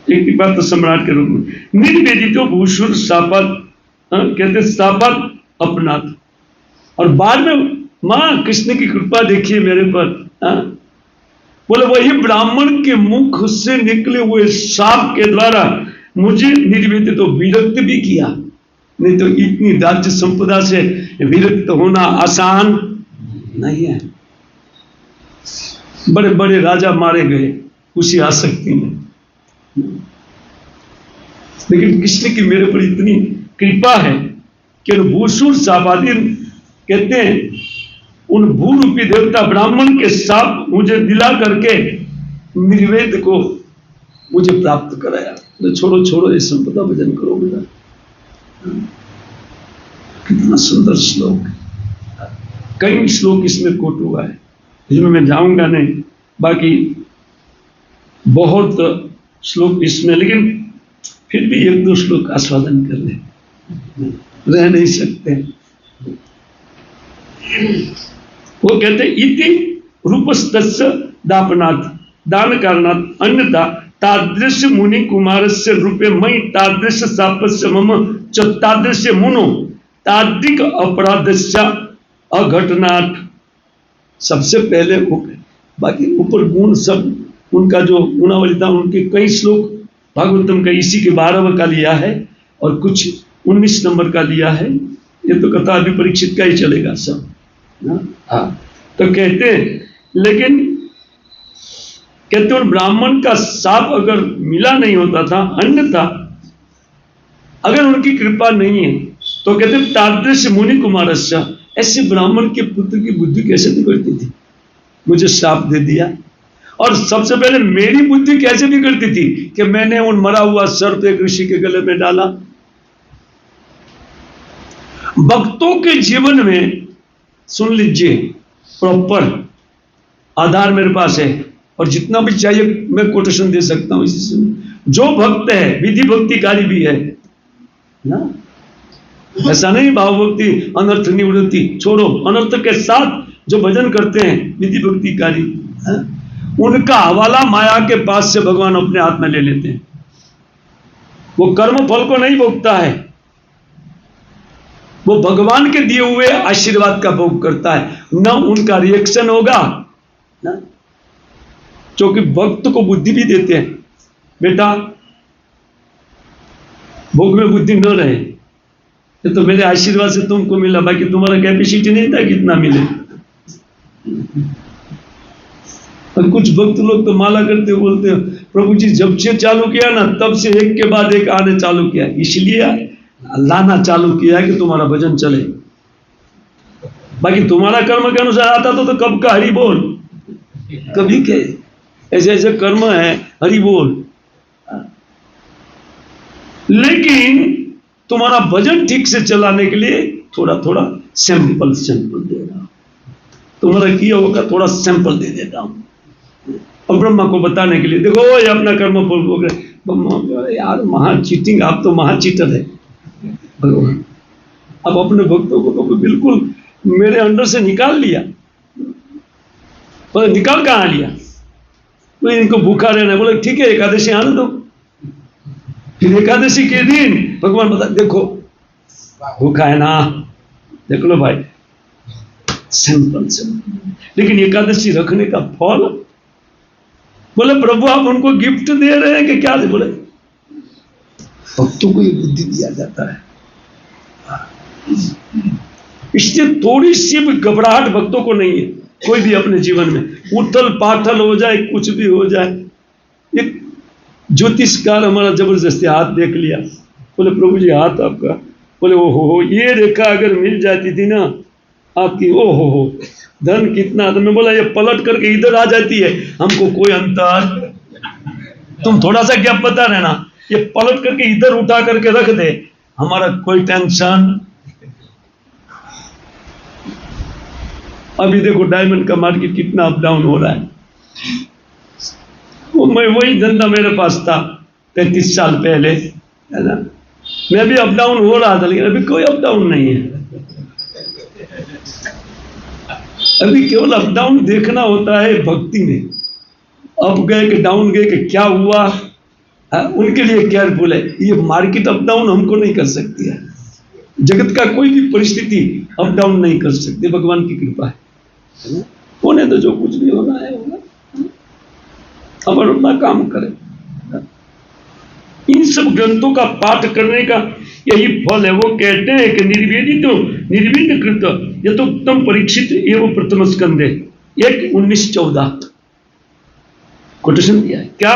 एक बात तो सम्राट के रूप में निर्वेदितो भूषुर सापत, कहते सापत अपनाथ। और बाद में मां कृष्ण की कृपा देखिए मेरे पर, बोले वही ब्राह्मण के मुख से निकले हुए साप के द्वारा मुझे निर्वेदित तो विरक्त भी किया। नहीं तो इतनी राज्य संपदा से विरक्त होना आसान नहीं है। बड़े बड़े राजा मारे गए उसी आसक्ति में, लेकिन कृष्ण की मेरे पर इतनी कृपा है कि भूसुर सापादी, कहते हैं उन भूरूपी देवता ब्राह्मण के साप मुझे दिला करके निर्वेद को मुझे प्राप्त कराया। तो छोड़ो छोड़ो ये संपदा भजन करो मेरा। कितना सुंदर श्लोक, कई श्लोक इसमें कोट हुआ है, जिसमें मैं जाऊंगा नहीं, बाकी बहुत श्लोक इसमें, लेकिन फिर भी एक दो श्लोक आस्वादन कर ले, रह नहीं सकते। वो कहते इति रूपस्तस्य दापनाथ दान कारणात् अन्यथा तादृश मुनि कुमारस्य रूपे मयि तादृश सापस्य मम च तादृश मुनो ताद्रिक अपराधस्य अघटनात्। सबसे पहले बाकी ऊपर गुण सब उनका जो गुणावली था, उनके कई श्लोक भागवतम का इसी के 12वें का लिया है और कुछ 19 नंबर का लिया है। ये तो कथा अभी परीक्षित का ही चलेगा सब। हाँ, तो कहते लेकिन कहते उन ब्राह्मण का शाप अगर मिला नहीं होता था, अन्यथा अगर उनकी कृपा नहीं है तो कहते तादृश मुनि कुमारस्य, ऐसे ब्राह्मण के पुत्र की बुद्धि कैसे बिगड़ती थी, मुझे शाप दे दिया। और सबसे पहले मेरी बुद्धि कैसे बिगड़ती थी कि मैंने उन मरा हुआ सर्प एक ऋषि के गले में डाला। भक्तों के जीवन में सुन लीजिए, प्रॉपर आधार मेरे पास है और जितना भी चाहिए मैं कोटेशन दे सकता हूं इसी में। जो भक्त है विधि भक्तिकारी भी है ना, ऐसा नहीं भाव भक्ति अनर्थ निवृत्ति, छोड़ो, अनर्थ के साथ जो भजन करते हैं विधि भक्तिकारी, उनका हवाला माया के पास से भगवान अपने हाथ में ले लेते हैं। वो कर्म फल को नहीं भोगता है, वो भगवान के दिए हुए आशीर्वाद का भोग करता है। न उनका रिएक्शन होगा ना, क्योंकि भक्त को बुद्धि भी देते हैं, बेटा भोग में बुद्धि न रहे, ये तो मेरे आशीर्वाद से तुमको मिला, बाकी तुम्हारा कैपेसिटी नहीं था कितना मिले। और कुछ भक्त लोग तो माला करते बोलते प्रभु जी जब से चालू किया ना तब से एक के बाद एक आने चालू किया, इसलिए लाना चालू किया है कि तुम्हारा भजन चले। बाकी तुम्हारा कर्म के अनुसार आता तो कब का हरि बोल, कभी के ऐसे ऐसे कर्म है हरि बोल। लेकिन तुम्हारा भजन ठीक से चलाने के लिए थोड़ा थोड़ा सैंपल दे रहा हूं, तुम्हारा किया होगा थोड़ा सैंपल दे देता हूं, और ब्रह्मा को बताने के लिए, देखो ये अपना कर्म फल भोग रहे। ब्रह्मा, यार महा चीटिंग, आप तो महा चीटर है भगवान। अब अपने भक्तों को तो बिल्कुल मेरे अंडर से निकाल लिया। बोले निकाल कहाँ लिया? तो इनको भूखा रहना है। बोले ठीक है एकादशी आने दो। फिर एकादशी के दिन भगवान बता, देखो भूखा है ना, देख लो भाई, सिंपल सिंपल। लेकिन एकादशी रखने का फल, बोले प्रभु आप उनको गिफ्ट दे रहे हैं कि क्या दे? बोले भक्तों को ये बुद्धि दिया जाता है। इसलिए थोड़ी सी भी घबराहट भक्तों को नहीं है कोई भी अपने जीवन में। उथल पाथल हो जाए, कुछ भी हो जाए। एक ज्योतिषकार हमारा जबरदस्ती हाथ देख लिया, बोले प्रभु जी हाथ आपका। बोले ओ हो, ये रेखा अगर मिल जाती थी ना आपकी, ओ हो धन कितना। तो मैं बोला ये पलट करके इधर आ जाती है, हमको कोई अंतर, तुम थोड़ा सा गैप बता रहना, ये पलट करके इधर उठा करके रख दे, हमारा कोई टेंशन। अभी देखो डायमंड का मार्केट कितना अप डाउन हो रहा है। मैं वही धंधा मेरे पास था 35 साल पहले, है ना, मैं भी अप डाउन हो रहा था, लेकिन अभी कोई अप डाउन नहीं है। अभी केवल अप डाउन देखना होता है भक्ति में। अप गए कि डाउन गए कि क्या हुआ, उनके लिए केयरफुल है। ये मार्केट अप डाउन हमको नहीं कर सकती है। जगत का कोई भी परिस्थिति अप डाउन नहीं कर सकती, भगवान की कृपा है। होने तो जो कुछ भी होना है होगा, अब अपना काम करें। इन सब ग्रंथों का पाठ करने का यही फल है। वो कहते हैं कि निर्वेदित निर्विघ्न कृत यथोक्तम परीक्षित एवं प्रथम स्कंदे 1:19-14 कोटेशन दिया है। क्या?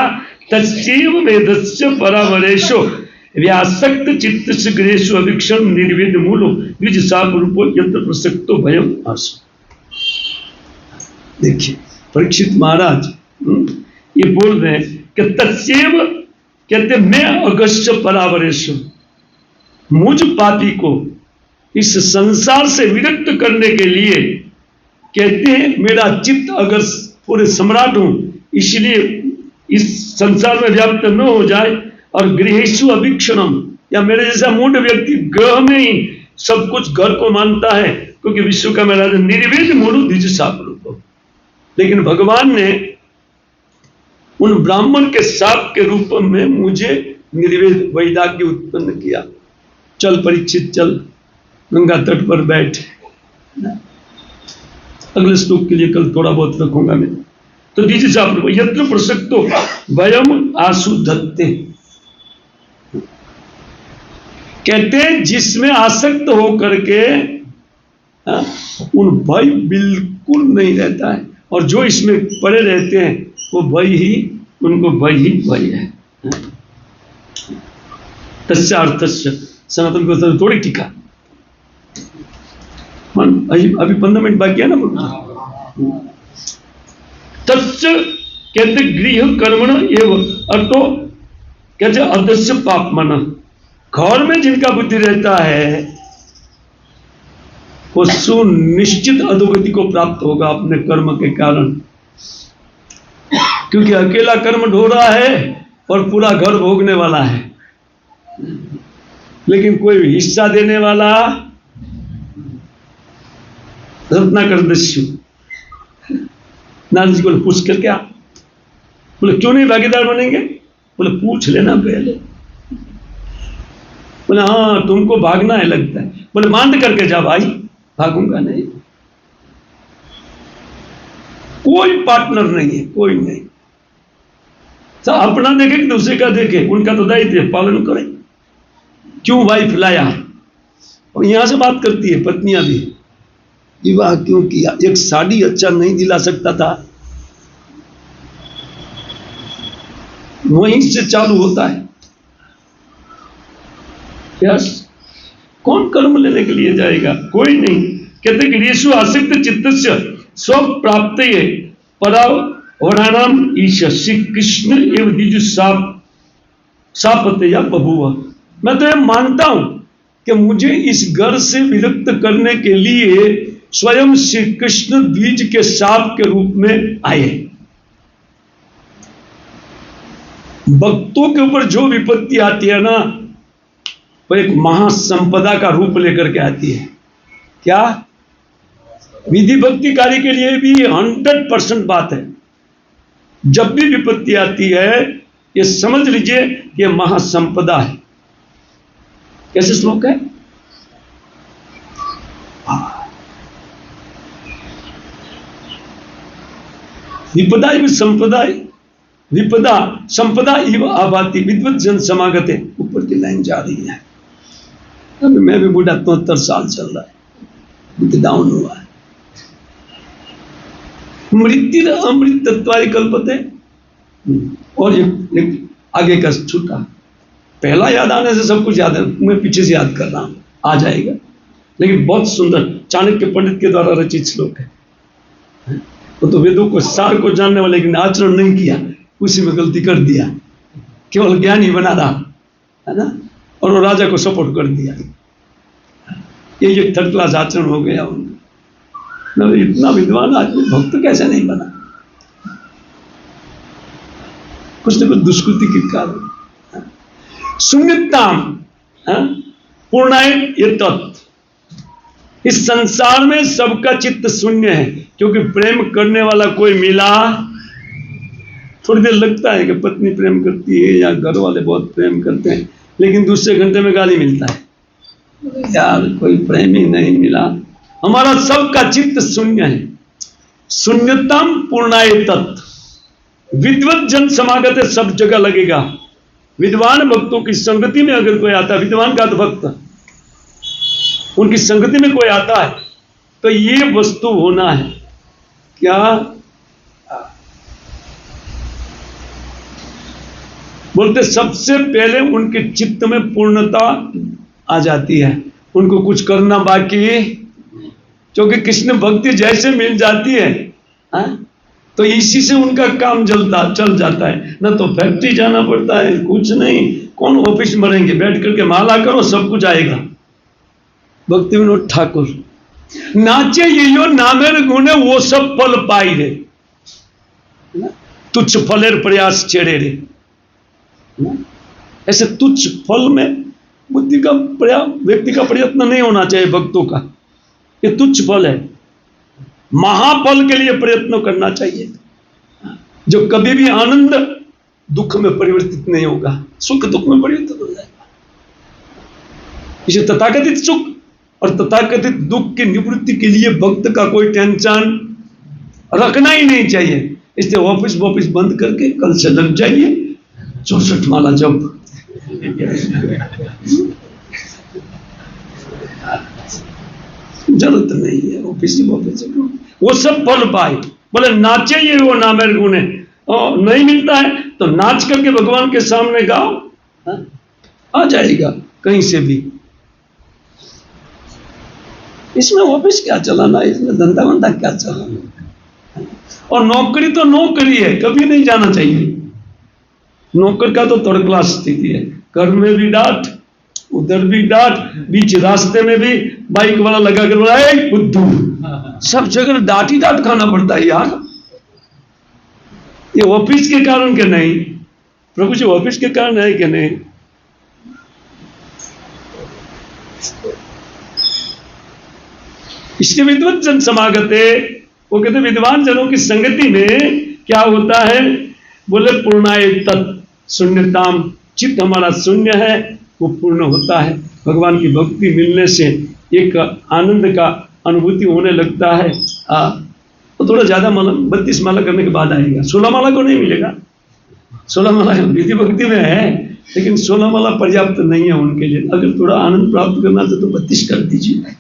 तस्यैव वेदस्य परावरेशो व्यासक्त चित्तस्य गृहेषु अवीक्षण निर्वेद मूलो द्विज साप रूपो यत्र प्रसक्तो भयम आसु। देखिए परीक्षित महाराज ये बोल रहे हैं कि तस्यैव, कहते मैं अगस्त्य परावरेश, मुझ पापी को इस संसार से विरक्त करने के लिए, कहते हैं मेरा चित्त अगर पूरे सम्राट हूं, इसलिए इस संसार में व्याप्त न हो जाए। और गृहेषु अवीक्षणम, या मेरे जैसा मूढ़ व्यक्ति ग्रह में ही सब कुछ घर को मानता है, क्योंकि विश्व का मेरा निर्वेद मूढ़ द्विज साप रूप। लेकिन भगवान ने उन ब्राह्मण के साप के रूप में मुझे निर्वेद वैराग्य उत्पन्न किया। चल परीक्षित चल, गंगा तट पर बैठ। अगले श्लोक के लिए कल थोड़ा बहुत रखूंगा मैं। तो द्विज साप रूप यत्र प्रसक्तो भयम आसु धत्ते, कहते हैं जिसमें आसक्त हो करके उन भय बिल्कुल नहीं रहता है, और जो इसमें पड़े रहते हैं वो भय ही, उनको भय ही भय है। तस्य अर्थस्य सनातन को थोड़ी टीका, अभी 15 मिनट बाकी है ना। तस्य कहते गृह कर्मण एवं अर्थो, कहते अदस्य पाप मन। घर में जिनका बुद्धि रहता है वो सुनिश्चित अधोगति को प्राप्त होगा अपने कर्म के कारण, क्योंकि अकेला कर्म ढो रहा है और पूरा घर भोगने वाला है, लेकिन कोई हिस्सा देने वाला रत्नाकर दस्यु। नारद जी को पूछ कर क्या, बोले क्यों नहीं भागीदार बनेंगे? बोले पूछ लेना पहले। बोले हाँ तुमको भागना है लगता है। बोले मान करके जा भाई, भागूंगा नहीं। कोई पार्टनर नहीं है, कोई नहीं। तो अपना देखे कि दूसरे का देखे, उनका तो दायित्व है, पालन करें। क्यों वाइफ लाया? और यहां से बात करती है पत्नियां भी, विवाह क्यों किया? एक साड़ी अच्छा नहीं दिला सकता था? वहीं से चालू होता है। यस, कौन कर्म लेने के लिए जाएगा? कोई नहीं। कहते कि ऋषु आसक्त चित्तस्य स्व प्राप्त परावराणाम ईश श्री कृष्ण एवं द्विज सापते या बभुआ। मैं तो ये मानता हूं कि मुझे इस घर से विरक्त करने के लिए स्वयं श्री कृष्ण द्विज के साप के रूप में आए। भक्तों के ऊपर जो विपत्ति आती है ना, वो एक महासंपदा का रूप लेकर के आती है। क्या? विधि भक्ति कार्य के लिए भी 100% बात है। जब भी विपत्ति आती है, ये समझ लीजिए कि ये महासंपदा है। कैसे श्लोक है? विपदा इव संपदा, विपदा संपदा इव आभाति विद्वत जन समागते। ऊपर की लाइन जा रही है। अभी मैं भी बूढ़ा 73 साल चल रहा है, डाउन हुआ है। मृत्यु अमृत तत्वारि कल्पते। और ये आगे का छूटा, पहला याद आने से सब कुछ याद है, मैं पीछे से याद कर रहा हूं, आ जाएगा। लेकिन बहुत सुंदर चाणक्य पंडित के द्वारा रचित श्लोक है। वो तो वेदों को सार को जानने वाले, लेकिन आचरण नहीं किया, उसी में गलती कर दिया, केवल ज्ञान ही बना रहा है ना, और वो राजा को सपोर्ट कर दिया। ये थर्ड क्लास आचरण हो गया उनका। इतना विद्वान आदमी भक्त कैसे नहीं बना? कुछ न कुछ दुष्कृति के कारण। शून्यताम पूर्णाय ये तत्व। इस संसार में सबका चित्त शून्य है, क्योंकि प्रेम करने वाला कोई मिला। थोड़ी देर लगता है कि पत्नी प्रेम करती है या घर वाले बहुत प्रेम करते हैं, लेकिन दूसरे घंटे में गाली मिलता है, यार कोई प्रेम ही नहीं मिला। हमारा सबका चित्त शून्य है। शून्यतम पूर्णाय तत्व। विद्वत जन समागत है, सब जगह लगेगा। विद्वान भक्तों की संगति में अगर कोई आता है, विद्वान का भक्त, उनकी संगति में कोई आता है, तो ये वस्तु होना है। क्या? बोलते सबसे पहले उनके चित्त में पूर्णता आ जाती है, उनको कुछ करना बाकी, क्योंकि कृष्ण भक्ति जैसे मिल जाती है तो इसी से उनका काम चल जाता है। ना तो फैक्ट्री जाना पड़ता है, कुछ नहीं। कौन ऑफिस में रहेंगे, बैठ करके माला करो, सब कुछ आएगा। भक्ति विनोद ठाकुर नाचे ये यो नामेर गुणे वो सब फल पाई रे, तुच्छ फलेर प्रयास छेड़े रे। ऐसे तुच्छ फल में बुद्धि का व्यक्ति का प्रयत्न नहीं होना चाहिए। भक्तों का ये तुच्छ फल है, महाफल के लिए प्रयत्न करना चाहिए, जो कभी भी आनंद दुख में परिवर्तित नहीं होगा, सुख दुख में परिवर्तित हो जाएगा। इसे तथाकथित सुख और तथाकथित दुख की निवृत्ति के लिए भक्त का कोई टेंशन रखना ही नहीं चाहिए। इसलिए ऑफिस बंद करके कल से लग जाइए 64 माला जप। जरूरत नहीं है ऑफिस वो सब फल पाए। बोले नाचे ये वो नामेर गुणे, नहीं मिलता है तो नाच करके भगवान के सामने गाओ, आ जाएगा कहीं से भी। इसमें ऑफिस क्या चलाना, इसमें धंधा वंधा क्या चलाना। और नौकरी तो नौकरी है, कभी नहीं जाना चाहिए। नौकर का तो थर्ड क्लास स्थिति है, घर में भी डांट, उधर भी डांट, बीच रास्ते में भी बाइक वाला लगा कर बोला ए बुद्धू, सब जगह डांट ही डांट खाना पड़ता है यार। ये ऑफिस के कारण के नहीं, प्रभु जी ऑफिस के कारण है कि नहीं? इसलिए विद्वत जन समागते, वो कहते विद्वान जनों की संगति में क्या होता है? बोले पूर्णाय तत् शून्यताम, चित्त हमारा शून्य है, वो पूर्ण होता है। भगवान की भक्ति मिलने से एक आनंद का अनुभूति होने लगता है। तो थोड़ा ज्यादा माला 32 माला करने के बाद आएगा, 16 माला को नहीं मिलेगा। 16 माला विधि भक्ति में है, लेकिन 16 माला पर्याप्त नहीं है उनके लिए। अगर थोड़ा आनंद प्राप्त करना था तो 32 कर दीजिए।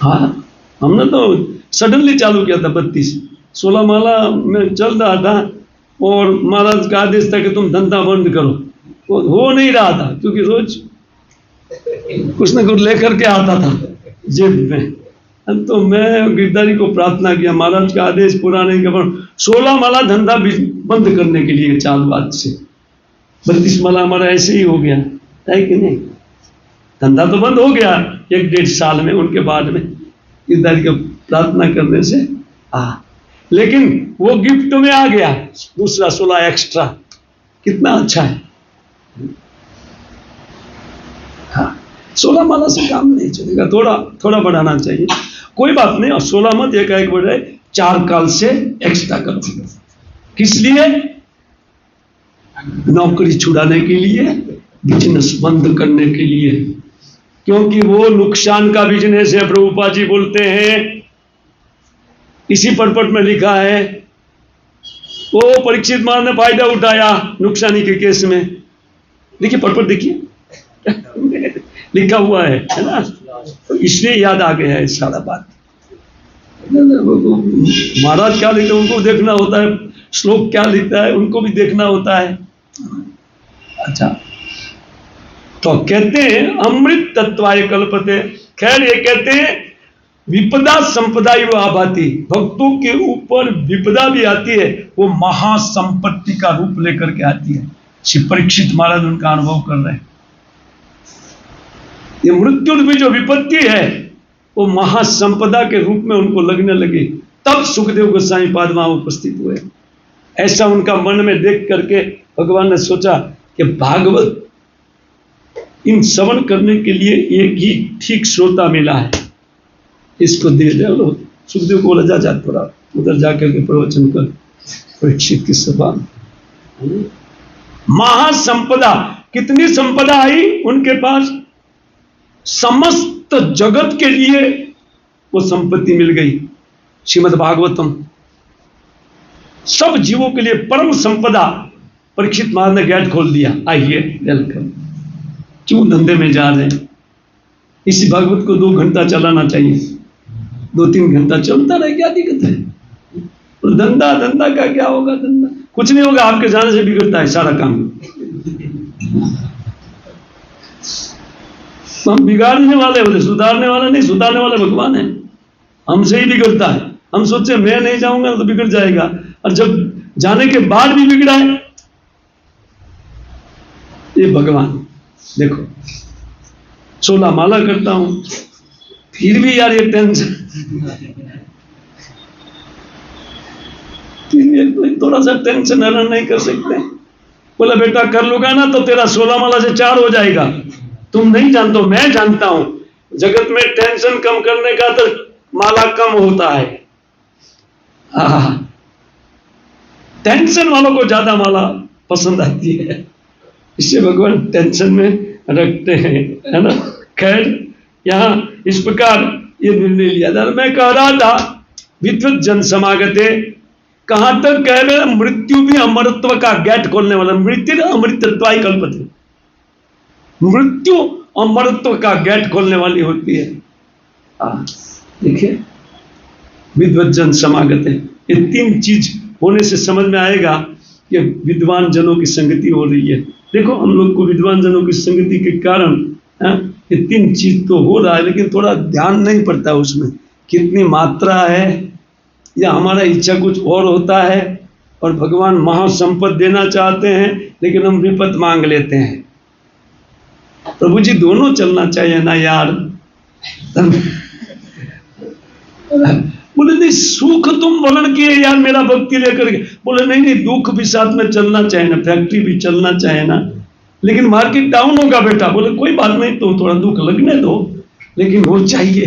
हाँ, हमने तो सडनली चालू किया था 32। 16 माला में चल रहा था और महाराज का आदेश था कि तुम धंधा बंद करो, वो हो नहीं रहा था, क्योंकि रोज कुछ न कुछ लेकर के आता था जेब में। तो मैं गिरधारी को प्रार्थना किया, महाराज का आदेश पूरा नहीं कर, 16 माला धंधा बंद करने के लिए चालबाज से। 32 माला हमारा ऐसे ही हो गया है कि नहीं? धंधा तो बंद हो गया 1-1.5 साल में। उनके बाद में गिरधारी को प्रार्थना करने से लेकिन वो गिफ्ट में आ गया, दूसरा 16 एक्स्ट्रा, कितना अच्छा है। हाँ, 16 माला से काम नहीं चलेगा, थोड़ा थोड़ा बढ़ाना चाहिए, कोई बात नहीं। और 16 मत एक बढ़े, 4 काल से एक्स्ट्रा करो। किस लिए? नौकरी छुड़ाने के लिए, बिजनेस बंद करने के लिए, क्योंकि वो नुकसान का बिजनेस है। प्रभुपाद जी बोलते हैं, इसी परपट में लिखा है, वो परीक्षित महाराज ने फायदा उठाया नुकसानी के केस में। देखिए परपट, देखिए लिखा हुआ है ना, तो इसलिए याद आ गया है सारा बात। महाराज क्या लिखते हैं उनको देखना होता है, श्लोक क्या लिखता है उनको भी देखना होता है। अच्छा, तो कहते हैं अमृत तत्वाय कल्पते। खैर ये कहते हैं विपदा संपदा वो आभाती, भक्तों के ऊपर विपदा भी आती है, वो महासंपत्ति का रूप लेकर के आती है। श्री परीक्षित महाराज उनका अनुभव कर रहे हैं। ये मृत्यु रूपी जो विपत्ति है वो महासंपदा के रूप में उनको लगने लगी, तब सुखदेव गोस्वामी पाद वहां उपस्थित हुए। ऐसा उनका मन में देख करके भगवान ने सोचा कि भागवत इन श्रवण करने के लिए एक ही ठीक श्रोता मिला है, इसको दे दो। सुखदेव को बोला जा थोड़ा उधर जाकर के प्रवचन कर परीक्षित की सभा। महासंपदा, कितनी संपदा आई उनके पास, समस्त जगत के लिए वो संपत्ति मिल गई। श्रीमद् भागवतम सब जीवों के लिए परम संपदा। परीक्षित महाराज ने गेट खोल दिया, आइए वेलकम। क्यों धंधे में जा रहे हैं? इसी भागवत को 2 घंटा चलाना चाहिए, 2-3 घंटा चलता रहे, क्या दिक्कत है? और धंधा का क्या होगा? धंधा कुछ नहीं होगा, आपके जाने से बिगड़ता है सारा काम। हम बिगाड़ने वाले होते, सुधारने वाला नहीं, सुधारने वाले भगवान है। हमसे ही बिगड़ता है। हम सोचे मैं नहीं जाऊंगा तो बिगड़ जाएगा, और जब जाने के बाद भी बिगड़ा है ये भगवान। देखो 16 माला करता हूं, फिर भी यार ये टेंशन, थोड़ा सा टेंशन हरण नहीं कर सकते? बोला बेटा कर लूंगा ना तो तेरा 16 माला से 4 हो जाएगा। तुम नहीं जानते, मैं जानता हूं, जगत में टेंशन कम करने का तो माला कम होता है। टेंशन वालों को ज्यादा माला पसंद आती है, इससे भगवान टेंशन में रखते हैं, है ना। खैर यहाँ इस प्रकार ये निर्णय लिया था। मैं कह रहा था विद्वत जन समागते, कहां तक कह रहे? मृत्यु भी अमरत्व का गेट खोलने वाला। मृत्यु अमृतत्वाय कल्पते, मृत्यु अमरत्व का गेट खोलने वाली होती है। देखिए विद्वत जन समागते, ये 3 चीज होने से समझ में आएगा कि विद्वान जनों की संगति हो रही है। देखो हम लोग को विद्वान जनों की संगति के कारण ये 3 चीज तो हो रहा है, लेकिन थोड़ा ध्यान नहीं पड़ता उसमें कितनी मात्रा है, या हमारा इच्छा कुछ और होता है और भगवान महासंपत्ति देना चाहते हैं लेकिन हम विपत मांग लेते हैं। प्रभु जी दोनों चलना चाहिए ना यार। बोले नहीं सुख तुम वर्णन किए यार मेरा भक्ति लेकर के। बोले नहीं दुख भी साथ में चलना चाहिए ना, फैक्ट्री भी चलना चाहिए ना, लेकिन मार्केट डाउन होगा बेटा। बोले कोई बात नहीं, तो थोड़ा दुख लगने दो, लेकिन वो चाहिए।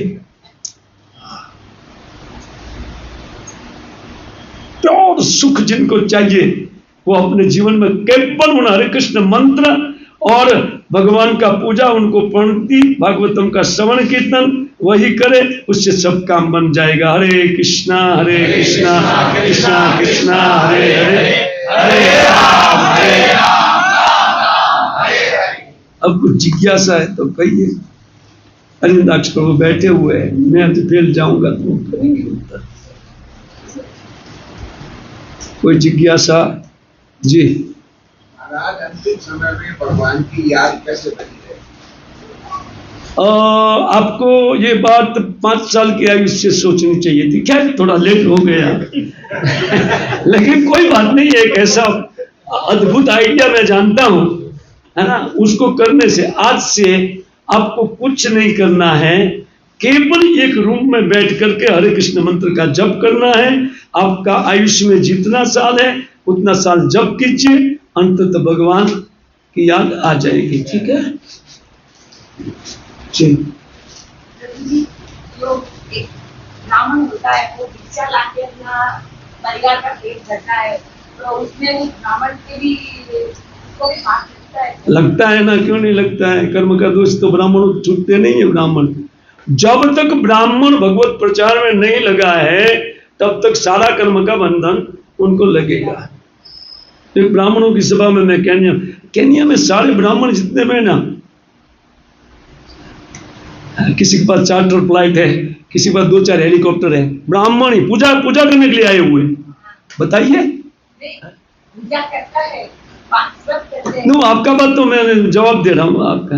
प्योर सुख जिनको चाहिए वो अपने जीवन में केवल उन हरे कृष्ण मंत्र और भगवान का पूजा, उनको पंक्ति भागवतम का श्रवण कीर्तन वही करे, उससे सब काम बन जाएगा। हरे कृष्णा कृष्णा कृष्णा हरे हरे, हरे राम अब कुछ जिज्ञासा है तो कहिए। अनिंदाक्ष प्रभु बैठे हुए हैं, मैं तो फेल जाऊंगा तो करेंगे उत्तर। कोई जिज्ञासा? जी महाराज अंतिम समय में भगवान की याद कैसे बनी है? आपको ये बात 5 साल की आयु से सोचनी चाहिए थी। खैर थोड़ा लेट हो गया लेकिन कोई बात नहीं, एक ऐसा अद्भुत आइडिया मैं जानता हूं, है ना, उसको करने से आज से आपको कुछ नहीं करना है, केवल एक रूम में बैठ करके हरे कृष्ण मंत्र का जप करना है। आपका आयुष्य में जितना साल है उतना साल जप कीजिए, अंततः भगवान की याद आ जाएगी। ठीक है जी। जो एक ब्राह्मण होता है वो भिक्षा लाके अपना परिवार का पेट भरता है, तो उसमें वो ब्राह्मण के भी उसको भी पाप लगता है। लगता है ना, क्यों नहीं लगता है। कर्म का दोष तो ब्राह्मणों को छूटते नहीं है। ब्राह्मण जब तक ब्राह्मण भगवत प्रचार में नहीं लगा है तब तक सारा कर्म का बंधन उनको लगेगा। एक ब्राह्मणों की सभा में मैं केन्या में सारे ब्राह्मण जितने में ना, किसी के पास चार्टर फ्लाइट है, किसी के पास 2-4 हेलीकॉप्टर है, ब्राह्मण ही पूजा करने के लिए आए हुए। बताइए। पूजा करता है, सब करते हैं। नो, आपका बात तो मैं जवाब दे रहा हूँ आपका।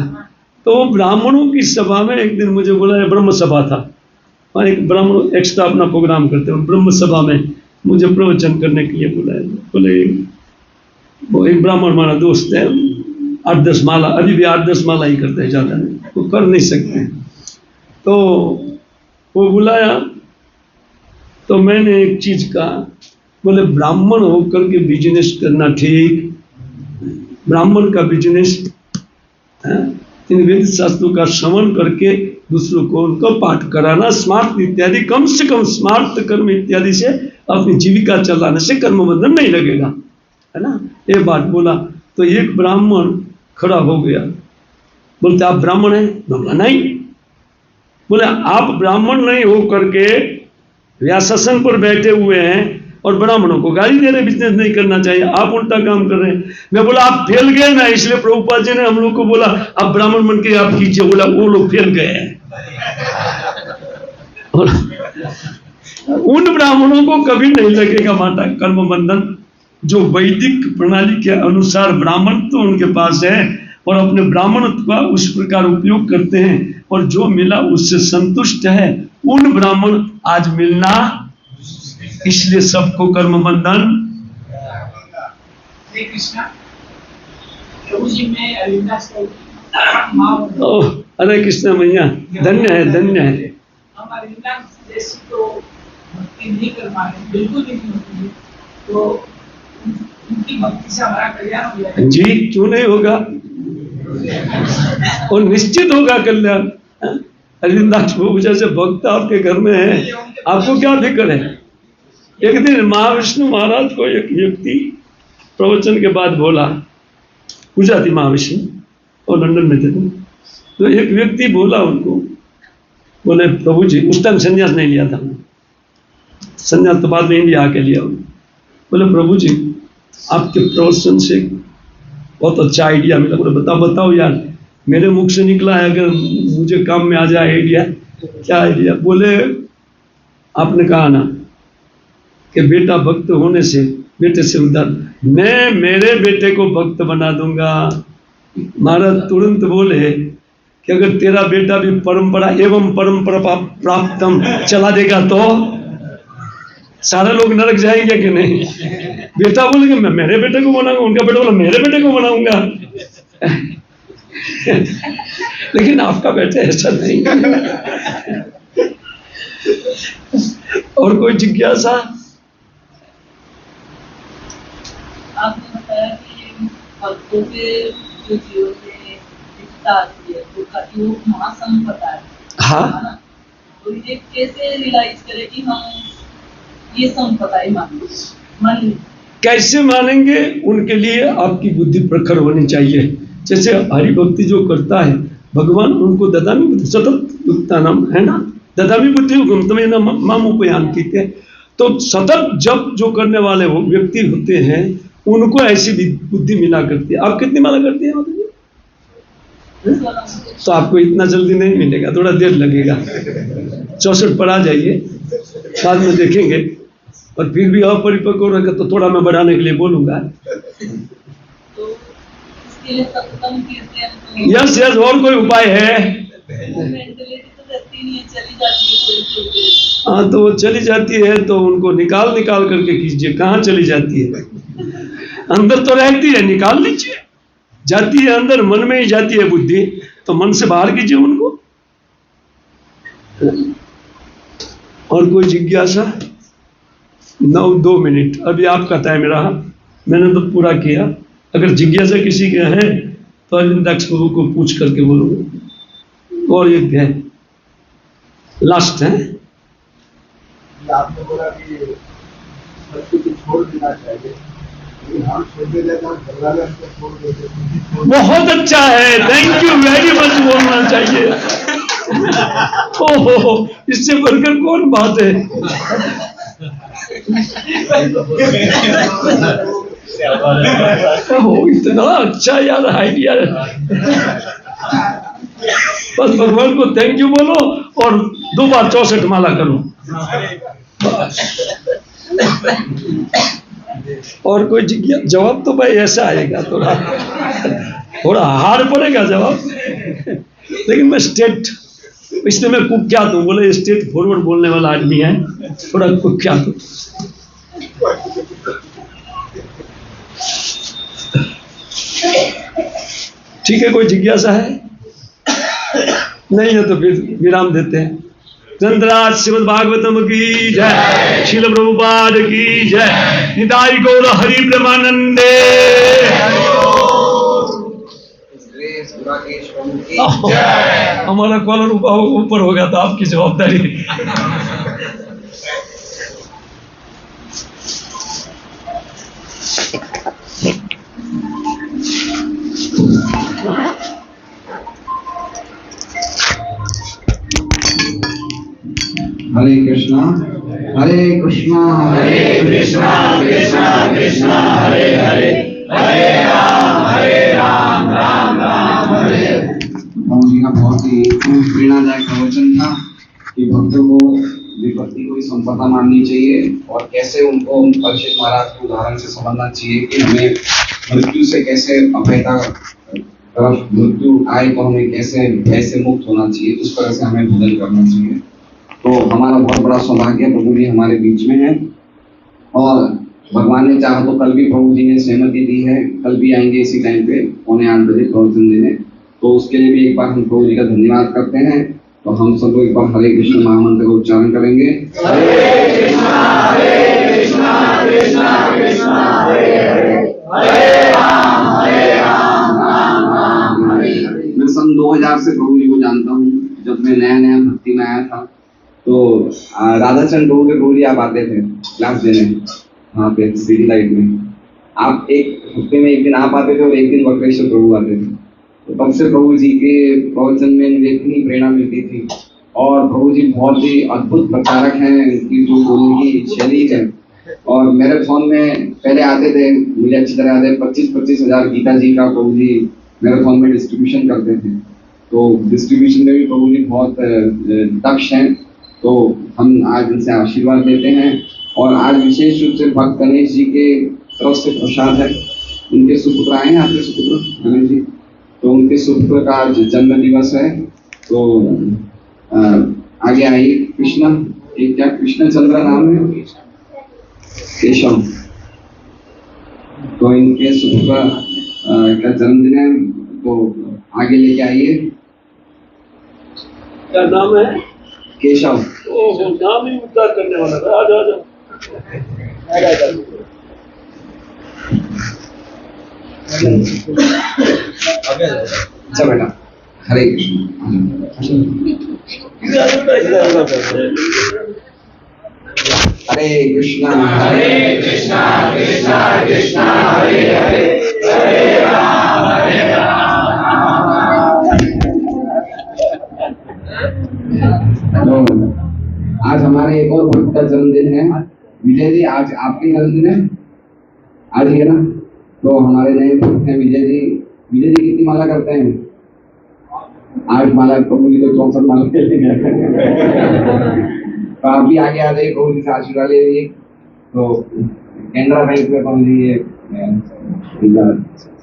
तो ब्राह्मणों की सभा में एक दिन मुझे बोला, ब्रह्म सभा था, वहाँ एक ब्राह्मण एक्स्ट्रा अपना प्रोग्राम करते हैं, ब्रह्म सभा में मुझे प्रवचन करने के लिए बुलाया। बोले वो एक ब्राह्मण हमारा दोस्त है, 8-10 माला, अभी भी 8-10 माला ही करते हैं, ज़्यादा नहीं, वो कर नहीं सकते। तो वो बुलाया तो मैंने एक चीज कहा, बोले ब्राह्मण होकर के बिजनेस करना ठीक, ब्राह्मण का बिजनेस इन वेद शास्त्रों का श्रवण करके दूसरों को उनका पाठ कराना, स्मार्ट इत्यादि, कम से कम स्मार्ट कर्म इत्यादि से अपनी जीविका चलाने से कर्म बंधन नहीं लगेगा, है ना। ये बात बोला तो एक ब्राह्मण खड़ा हो गया, बोलते आप ब्राह्मण हैं? बोला नहीं। बोले आप ब्राह्मण नहीं हो करके व्यासासन पर बैठे हुए हैं और ब्राह्मणों को गाली दे रहे, बिजनेस नहीं करना चाहिए, आप उल्टा काम कर रहे हैं। मैं बोला आप फेल गए ना, इसलिए प्रभुपाद जी ने हम लोग को बोला आप ब्राह्मण बन के आप कीजिए। बोला वो लोग फेल गए हैं। उन ब्राह्मणों को कभी नहीं लगेगा माता कर्म बंधन, जो वैदिक प्रणाली के अनुसार ब्राह्मण तो उनके पास है और अपने ब्राह्मणत्व का उस प्रकार उपयोग करते हैं और जो मिला उससे संतुष्ट है, उन ब्राह्मण आज मिलना, इसलिए सबको कर्म बंधन। हरे कृष्णा। प्रभु जी में अरविंदास ओह हरे कृष्णा मैया, धन्य है धन्य है। हम अरविंदास जैसी तो भक्ति नहीं कर पा रहे, बिल्कुल भी नहीं होती है, तो उनकी भक्ति से हमारा कल्याण हो जाएगा। जी क्यों नहीं होगा, और निश्चित होगा कल्याण। अरविंदास प्रभु जैसे भक्त आपके घर में है, आपको क्या फिक्र है। एक दिन महाविष्णु महाराज को एक व्यक्ति प्रवचन के बाद बोला, पूजा थी महाविष्णु और लंदन में थे, तो एक व्यक्ति बोला उनको, बोले प्रभु जी, उस टाइम संन्यास नहीं लिया था, संन्यास तो बाद में इंडिया आके लिया। बोले प्रभु जी आपके प्रवचन से बहुत अच्छा आइडिया मिला। बोले बताओ यार, मेरे मुख से निकला है, अगर मुझे काम में आ जाए आइडिया। क्या आइडिया? बोले आपने कहा ना कि बेटा भक्त होने से बेटे से उद्धार, मैं मेरे बेटे को भक्त बना दूंगा। महाराज तुरंत बोले कि अगर तेरा बेटा भी परंपरा एवं परंपरा प्राप्तम चला देगा तो सारे लोग नरक जाएंगे कि नहीं। बेटा बोलेगा मैं मेरे बेटे को बनाऊंगा, उनका बेटा बोला मेरे बेटे को बनाऊंगा। लेकिन आपका बेटा ऐसा नहीं। और कोई जिज्ञासा? आपने बताया कि भक्तों के जो जीवन में विविधता आती है, वो महासंपदा है। हाँ, तो ये कैसे रियलाइज करें कि हम ये संपदा ही मान कैसे मानेंगे? उनके लिए आपकी बुद्धि प्रखर होनी चाहिए। जैसे हरि भक्ति जो करता है, भगवान उनको ददामी बुद्धि सतत युक्ता नाम है ना, ददामी बुद्धि हुकुम ना माम उपयान कीते। तो सतत जप जो करने वाले वो व्यक्ति होते हैं, उनको ऐसी बुद्धि मिला करती है। आप कितनी माला करती है? तो आपको इतना जल्दी नहीं मिलेगा, थोड़ा देर लगेगा। 64 पर आ जाइए, बाद में देखेंगे। और फिर भी अपरिपक्व रहेगा तो थोड़ा मैं बढ़ाने के लिए बोलूंगा। तो इसके लिए सत्संग कीर्तन यस यस, और कोई उपाय है? मेंटलिटी तो रहती नहीं है, चली जाती है थोड़ी। हाँ तो वो चली जाती है तो उनको निकाल करके कीजिए। कहाँ चली जाती है? अंदर तो रहती है, निकाल लीजिए। जाती है अंदर, मन में ही जाती है बुद्धि, तो मन से बाहर कीजिए उनको, और कोई जिज्ञासा? 2 मिनट अभी आपका टाइम रहा, मैंने तो पूरा किया। अगर जिज्ञासा किसी के है तो अरविंदाक्ष प्रभु को पूछ करके बोलो। और एक है, लास्ट है। आपने बोला कि बच्चे को छोड़ देना चाहिए, लेकिन हम छोड़ देते हैं, घर वाले हमको छोड़ देते हैं। बहुत अच्छा है, थैंक यू वेरी मच बोलना चाहिए। ओहो, इससे बढ़कर कौन बात है। ओहो, इतना अच्छा यार आइडिया। बस भगवान को थैंक यू बोलो और 2 बार 64 माला करो। और कोई जवाब तो भाई ऐसा आएगा, थोड़ा हार्ड पड़ेगा जवाब, लेकिन मैं स्टेट, इसलिए मैं कुख्यात हूँ। बोले स्टेट फॉरवर्ड बोलने वाला आदमी है, थोड़ा कुख्यात हूँ। ठीक है, कोई जिज्ञासा है? नहीं है तो फिर विराम देते हैं। चंद्राज श्रीमद् भागवतम की जय, श्रील प्रभुपाद की जय, निताई गौर हरि प्रेमानंदे। हमारा कॉलर ऊपर हो गया था, आपकी जवाबदारी। हरे कृष्णा हरे कृष्णा कृष्णा कृष्णा हरे हरे, हरे राम राम हरे। प्रभु जी का बहुत ही प्रेरणादायक प्रवचन था कि भक्तों को विपत्ति को ही संपदा माननी चाहिए और कैसे उनको परीक्षित महाराज के उदाहरण से समझना चाहिए कि हमें मृत्यु से कैसे अभयता तरफ मृत्यु आए तो हमें कैसे मुक्त होना चाहिए, उस तरह से हमें भोजन करना चाहिए। तो हमारा बहुत बड़ा सौभाग्य है, प्रभु जी हमारे बीच में है और भगवान ने चाहा तो कल भी प्रभु जी ने सहमति दी है, कल भी आएंगे इसी टाइम पे 8:45 बजे प्रवचन देने। तो उसके लिए भी एक बार हम प्रभु जी का धन्यवाद करते हैं। तो हम सब लोग एक बार हरे कृष्ण महामंत्र का उच्चारण करेंगे। हरे कृष्णा कृष्णा कृष्णा हरे हरे, हरे राम राम राम हरे हरे। मैं सन 2000 से प्रभु जी को जानता हूँ। जब मैं नया भक्ति में आया था तो राधाचंद प्रभु जी आप आते थे क्लास देने वहाँ पे सिटी लाइट में। आप एक हफ्ते में एक दिन आप आते थे और एक दिन वक्रेश्वर प्रभु आते थे। तो तब से प्रभु जी के प्रवचन में मुझे इतनी प्रेरणा मिलती थी और प्रभु जी बहुत ही अद्भुत प्रचारक हैं, उनकी जो बोलने की शैली है। और मैराथन में पहले आते थे, मुझे अच्छी तरह याद है, 25-25 हजार गीता जी का प्रभु जी मैराथन में डिस्ट्रीब्यूशन करते थे। तो डिस्ट्रीब्यूशन में भी प्रभु जी बहुत दक्ष हैं। तो हम आज इनसे आशीर्वाद लेते हैं और आज विशेष रूप से भक्त गणेश जी के तरफ से प्रसाद है। उनके सुपुत्र आए हैं, आपके सुपुत्र गणेश जी, तो उनके सुपुत्र का आज जन्म दिवस है। तो आगे आइए। कृष्णा, एक क्या कृष्ण चंद्र नाम है, केशव। तो इनके सुपुत्र का जन्मदिन है, तो आगे लेके आइए। क्या नाम है? केशव। ओहो, नाम ही उद्धार करने वाला था। आजा अच्छा बेटा, हरे कृष्ण। हरे कृष्णा कृष्णा कृष्णा हरे हरे, हरे राम आज हमारे एक और भक्त का जन्मदिन है। विजय जी, आज आपके जन्मदिन है, आज ही है ना? तो हमारे नए भक्त हैं विजय जी। विजय जी कितनी माला करते हैं? 8 माला। प्रभु जी तो 64 माला करते हैं। तो आप भी आगे आ जाइए, प्रभु जी से आशीर्वाद ले लीजिए। तो कैनरा बैंक में प्रभु जी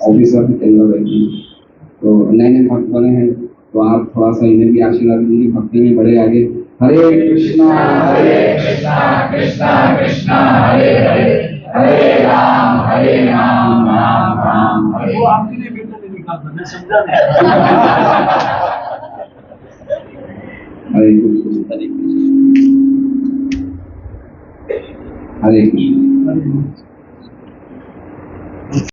ऑफिसर कैनरा बैंक में, तो नए भक्त बने हैं, तो आप थोड़ा सा इन्हें भी आशीर्वाद दीजिए, भक्ति में बढ़े आगे। हरे कृष्णा कृष्णा कृष्णा हरे हरे, हरे राम राम राम हरे। वो आपके लिए बेटा ने लिखा था, मैं समझा नहीं। हरे कृष्ण हरे कृष्ण। हरे कृष्ण।